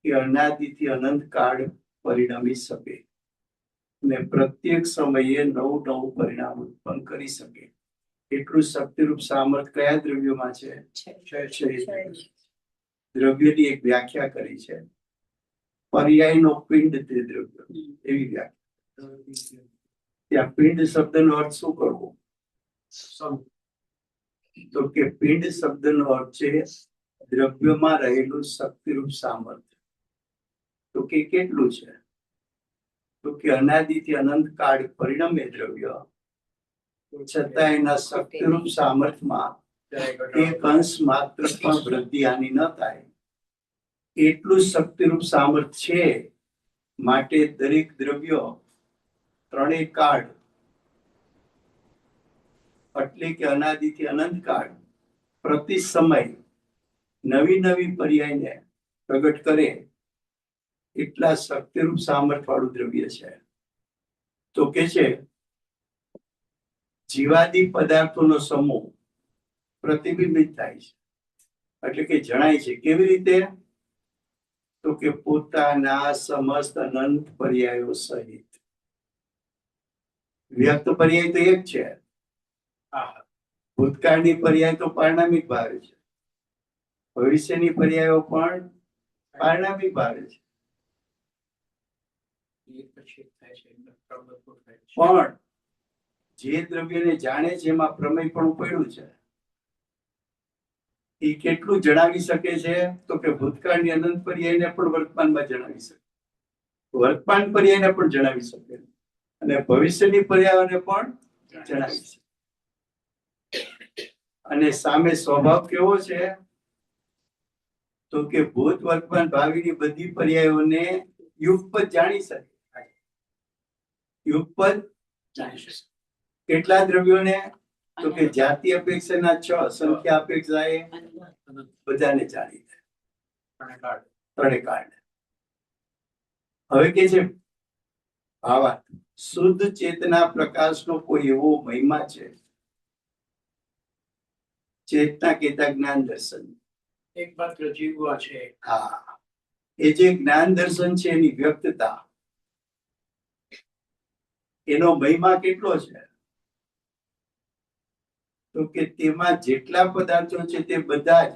કે અનાદિથી અનંત કાળ પરિણમી શકે ને પ્રત્યેક સમયે નવું નવું પરિણામ ઉત્પન્ન કરી શકે. એટલું શક્તિરૂપ સામર્થ્ય કયા દ્રવ્યોમાં છે? દ્રવ્યની એક વ્યાખ્યા કરી છે, પર્યાયનો પિંડ તે દ્રવ્ય, એવી વ્યાખ્યા. ત્યાં પિંડ શબ્દનો અર્થ શું કરવો? તો કે પિંડ શબ્દનો અર્થ છે દ્રવ્યમાં રહેલું શક્તિરૂપ સામર્થ્ય. તો કે કેટલું છે? તો કે અનાદિથી અનંત કાળ પરિણમે દ્રવ્ય, છતાં એના શક્તિરૂપ સામર્થ્યમાં એક અંશ માત્ર પણ વૃદ્ધિ હાનિ ન થાય એટલું શક્તિરૂપ સામર્થ્ય છે. માટે દરેક દ્રવ્ય ત્રણેય કાળ એટલે કે અનાદિથી અનંત કાળ પ્રતિ સમય નવી નવી પર્યાયને પ્રગટ કરે એટલા શક્તિરૂપ સામર્થ્ય વાળું દ્રવ્ય છે. તો કે છે જીવાદી પદાર્થોનો સમૂહ પ્રતિબિંબિત થાય છે, એટલે કે જણાય છે. કેવી રીતે? તો કે પોતાના સમસ્ત અનંત પર્યાયો સહિત. વ્યક્ત પર્યાય તો એક છે, ભૂતકાળની પર્યાય તો પારણામિક ભાવે છે, ભવિષ્યની પર્યાયો પણ પારણામિક ભાવે છે. પણ જે દ્રવ્યને જાણે છે એમાં પ્રમેય પણ પડ્યું છે. એ કેટલું જણાવી શકે છે? તો કે ભૂતકાળની અનંત પર્યાયને પણ વર્તમાનમાં જણાવી શકે, વર્તમાન પર્યાયને પણ જણાવી શકે, અને ભવિષ્યની પર્યાયોને પણ જણાવી શકે. અને સામે સ્વભાવ કેવો છે? તો કે ભૂત વર્તમાન ભાવિની બધી પર્યાયોને યુગપદ જાણી શકે. યુગપદ જાણી શકે. કેટલા દ્રવ્યોને? તો કે જાતિ અપેક્ષાના 6, સંખ્યા અપેક્ષાએ બધાને જાણી જાય. ત્રણે કાળ. હવે કે છે ભાવાર્થ, શુદ્ધ ચેતના પ્રકાશનો કોઈ એવો મહિમા છે. ચેતના કહેતા જ્ઞાન દર્શન, એકમાત્ર જીવવા છે. હા, એ જે જ્ઞાન દર્શન છે એની વ્યક્તતા, એનો મહિમા કેટલો છે? તો કે તેમાં જેટલા પદાર્થો છે તે બધા જ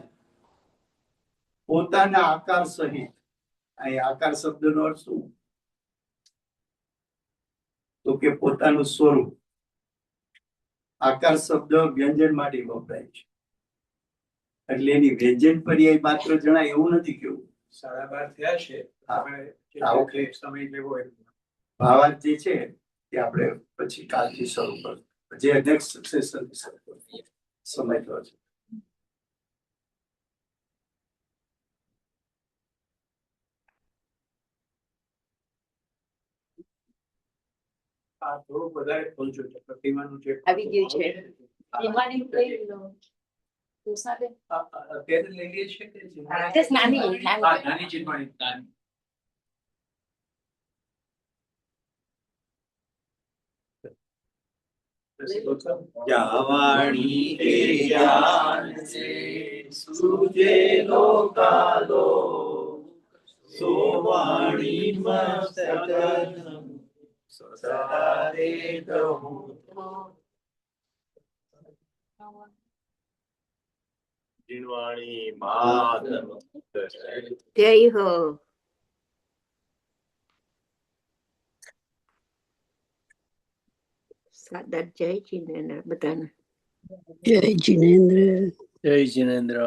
પોતાના આકાર સહિત. અહીં આકાર શબ્દનો અર્થ શું? તો કે પોતાનું સ્વરૂપ. આકાર શબ્દ વ્યંજન માટે વપરાય છે, એટલે એની વ્યંજન પર્યાય માત્ર જણાય એવું નથી કેવું. 12:30 થયા છે. ઓકે. સમય લેવો હોય. ભાવાર્થ જે છે તે આપણે પછી કાલથી શરૂ કરીશું, જે નેક્સ્ટ સેશન શરૂ કરીશું. સમય તો છે. આ થોડું વધારે ખોલજો તો પ્રતિમાનું જે આવી ગયું છે. એમાંની કઈ લો? તુષાબેન? અત્યારે લઈ લઈએ છીએ કે Just નાની, નાની. હા, નાની ચીજવાણી, નાની. જાવાણી કે જ્ઞાન સે સૂજે લોકાલો, સોવાણી મસ્તકન સદારે દહું. જીનવાણી માત જય હો. સાદા જય ચિંતન બધાને. જય જિનેન્દ્ર. જય જિનેન્દ્ર.